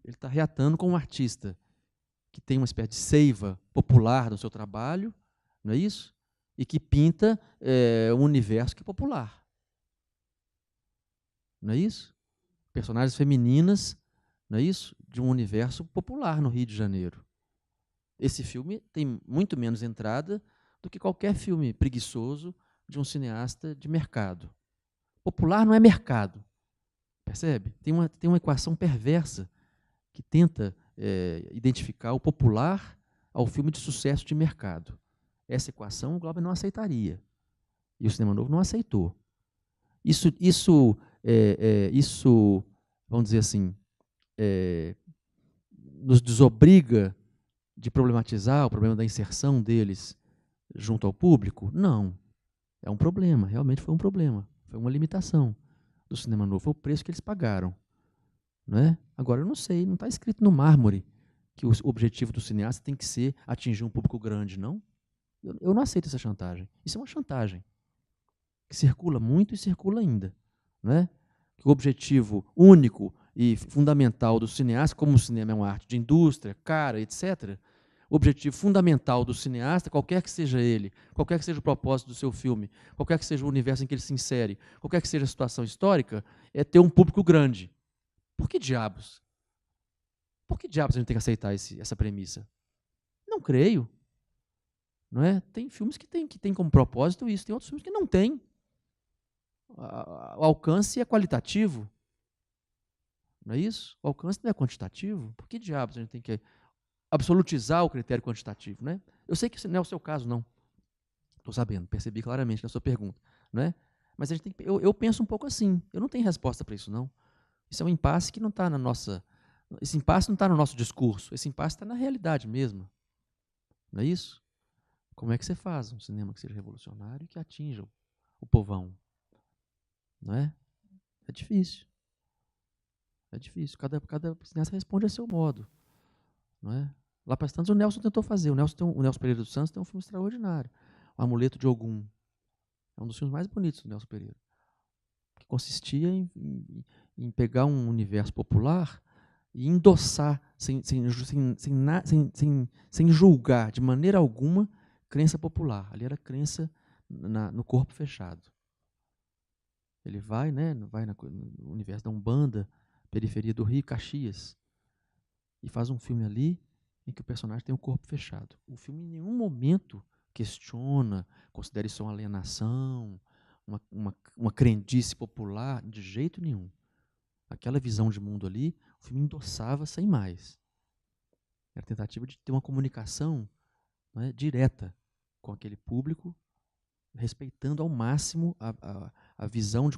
ele está reatando com um artista que tem uma espécie de seiva popular no seu trabalho, não é isso? E que pinta um universo que é popular. Não é isso? Personagens femininas, não é isso? De um universo popular no Rio de Janeiro. Esse filme tem muito menos entrada do que qualquer filme preguiçoso de um cineasta de mercado. Popular não é mercado. Percebe? Tem uma equação perversa que tenta identificar o popular ao filme de sucesso de mercado. Essa equação o Glauber não aceitaria. E o cinema novo não aceitou. Isso vamos dizer assim, nos desobriga de problematizar o problema da inserção deles junto ao público? Não. É um problema, realmente foi um problema. Foi uma limitação do cinema novo. Foi o preço que eles pagaram. Não é? Agora, eu não sei, não está escrito no mármore que o objetivo do cineasta tem que ser atingir um público grande, não. Eu não aceito essa chantagem. Isso é uma chantagem que circula muito e circula ainda. Não é? Que o objetivo único e fundamental do cineasta, como o cinema é uma arte de indústria, cara, etc., o objetivo fundamental do cineasta, qualquer que seja ele, qualquer que seja o propósito do seu filme, qualquer que seja o universo em que ele se insere, qualquer que seja a situação histórica, é ter um público grande. Por que diabos? Por que diabos a gente tem que aceitar essa premissa? Não creio. Não é? Tem filmes que têm como propósito isso, tem outros filmes que não têm. O alcance é qualitativo. Não é isso? O alcance não é quantitativo. Por que diabos a gente tem que absolutizar o critério quantitativo? Né? Eu sei que esse não é o seu caso, não. Estou sabendo, percebi claramente na sua pergunta. Não é? Mas a gente eu penso um pouco assim. Eu não tenho resposta para isso, não. Isso é um impasse que não está na nossa... Esse impasse não está no nosso discurso. Esse impasse está na realidade mesmo. Não é isso? Como é que você faz um cinema que seja revolucionário e que atinja o povão? Não é? É difícil. É difícil. Cada cineasta responde a seu modo. Não é? Lá para as tantas, o Nelson tentou fazer. O Nelson Pereira dos Santos tem um filme extraordinário. O Amuleto de Ogum. É um dos filmes mais bonitos do Nelson Pereira. Que consistia em pegar um universo popular e endossar, sem julgar de maneira alguma, crença popular. Ali era crença no corpo fechado. Ele vai, né, vai no universo da Umbanda, periferia do Rio, Caxias, e faz um filme ali em que o personagem tem o corpo fechado. O filme em nenhum momento questiona, considera isso uma alienação, uma crendice popular, de jeito nenhum. Aquela visão de mundo ali, o filme endossava sem mais. Era a tentativa de ter uma comunicação, né, direta com aquele público, respeitando ao máximo a visão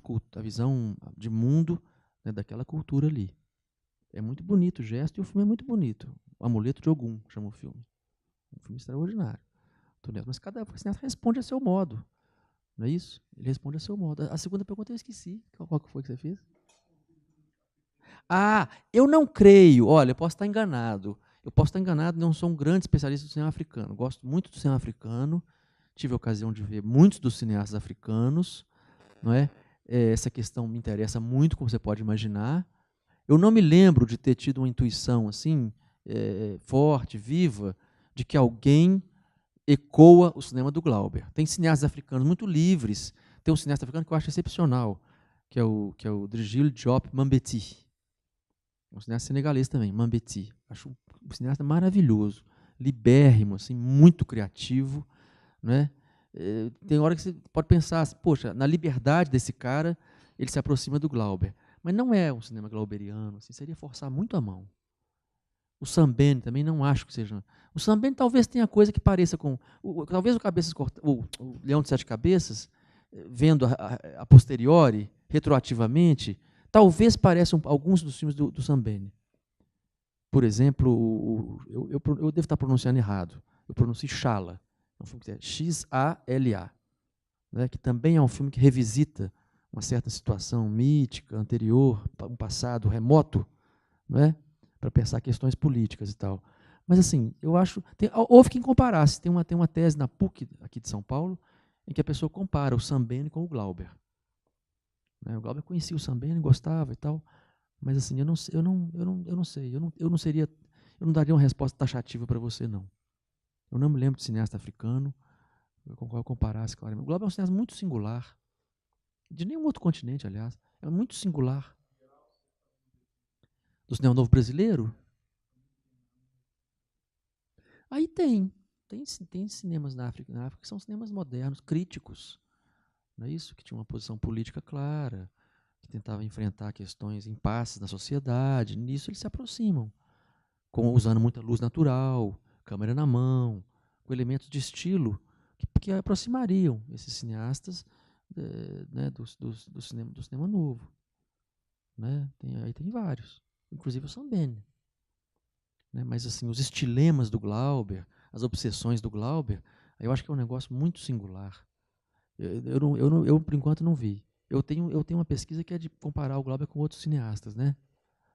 de mundo, né, daquela cultura ali. É muito bonito o gesto e o filme é muito bonito. O Amuleto de Ogum chama o filme. Um filme extraordinário. Mas cada cineasta responde a seu modo. Não é isso? Ele responde a seu modo. A segunda pergunta eu esqueci. Qual que foi que você fez? Ah, eu não creio. Olha, eu posso estar enganado. Não sou um grande especialista do cinema africano. Gosto muito do cinema africano. Tive a ocasião de ver muitos dos cineastas africanos. Não é? Essa questão me interessa muito, como você pode imaginar. Eu não me lembro de ter tido uma intuição assim, forte, viva, de que alguém ecoa o cinema do Glauber. Tem cineastas africanos muito livres. Tem um cineasta africano que eu acho excepcional, que é o Djibril Diop Mambéty. Um cineasta senegalês também, Mambéty. Acho um cineasta maravilhoso, libérrimo, assim, muito criativo. Né? Tem hora que você pode pensar, assim, poxa, na liberdade desse cara, ele se aproxima do Glauber. Mas não é um cinema glauberiano, assim, seria forçar muito a mão. O Sambene também não acho que seja. O Sambene talvez tenha coisa que pareça com... talvez o Leão de Sete Cabeças, vendo a posteriori, retroativamente, talvez pareçam alguns dos filmes do Sambene. Por exemplo, eu devo estar pronunciando errado. Eu pronuncio Xala. É um filme que é X-A-L-A. Né, que também é um filme que revisita uma certa situação mítica, anterior, um passado remoto, não é? Para pensar questões políticas e tal. Mas, assim, eu acho... houve quem comparasse. Tem uma tese na PUC, aqui de São Paulo, em que a pessoa compara o Sambene com o Glauber. Né? O Glauber conhecia o Sambene, gostava e tal, mas, assim, eu não sei. Eu não daria uma resposta taxativa para você, não. Eu não me lembro de cineasta africano com o qual eu comparasse claramente. O Glauber é um cineasta muito singular. De nenhum outro continente, aliás. É muito singular. Do cinema novo brasileiro? Aí tem cinemas na África que são cinemas modernos, críticos. Não é isso? Que tinham uma posição política clara, que tentavam enfrentar questões, impasses na sociedade. Nisso eles se aproximam, usando muita luz natural, câmera na mão, com elementos de estilo que aproximariam esses cineastas né, do cinema novo. Né? Aí tem vários, inclusive o Sambene. Né? Mas, assim, os estilemas do Glauber, as obsessões do Glauber, eu acho que é um negócio muito singular. Eu por enquanto, não vi. Eu tenho uma pesquisa que é de comparar o Glauber com outros cineastas. Né?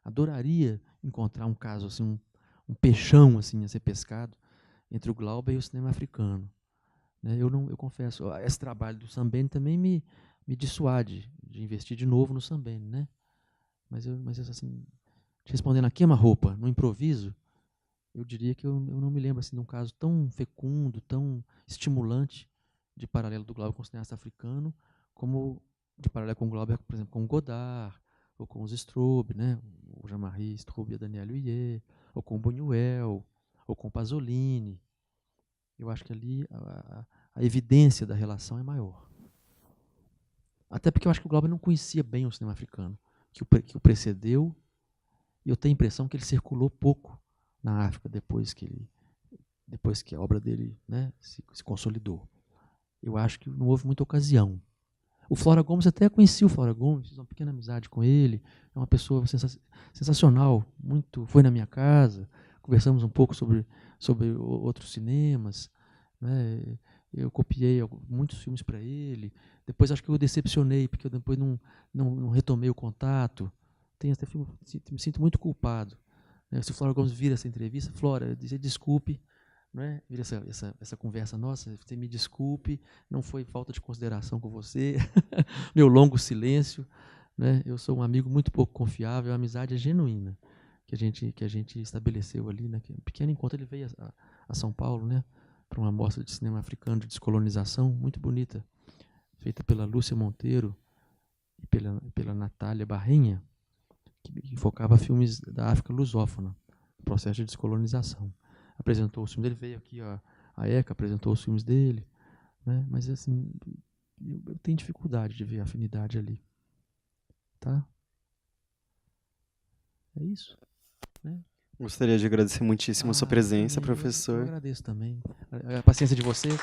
Adoraria encontrar um caso, assim, um peixão assim, a ser pescado entre o Glauber e o cinema africano. Né? Eu confesso, esse trabalho do Sambene também me dissuade de investir de novo no Sambene. Né? Mas assim, te respondendo a queima-roupa, no improviso, eu diria que eu não me lembro assim, de um caso tão fecundo, tão estimulante de paralelo do Glauber com o cineasta africano, como de paralelo com o Glauber, por exemplo, com o Godard, ou com os Straub, né? O Jean-Marie Straub e a Danielle Huyet, ou com o Buñuel, ou com o Pasolini. Eu acho que ali a evidência da relação é maior. Até porque eu acho que o Glauber não conhecia bem o cinema africano, que o precedeu, e eu tenho a impressão que ele circulou pouco na África depois que a obra dele, né, se consolidou. Eu acho que não houve muita ocasião. O Flora Gomes, até conheci o Flora Gomes, fiz uma pequena amizade com ele, é uma pessoa sensacional, foi na minha casa, conversamos um pouco sobre outros cinemas, né? Eu copiei muitos filmes para ele, depois acho que eu decepcionei, porque eu depois não retomei o contato, me sinto muito culpado. Né? Se o Flora Gomes vira essa entrevista, Flora, desculpe, né? Vira essa conversa nossa, você me desculpe, não foi falta de consideração com você, meu longo silêncio, né? Eu sou um amigo muito pouco confiável, a amizade é genuína que a gente estabeleceu ali, né? Um pequeno encontro, ele veio a São Paulo, né? Para uma mostra de cinema africano de descolonização muito bonita, feita pela Lúcia Monteiro e pela Natália Barrenha, que focava filmes da África lusófona, o processo de descolonização. Apresentou os filmes dele, veio aqui a ECA, apresentou os filmes dele, né? Mas assim, eu tenho dificuldade de ver a afinidade ali. Tá? É isso, né? Gostaria de agradecer muitíssimo a sua presença, Eu professor. agradeço também a paciência de vocês.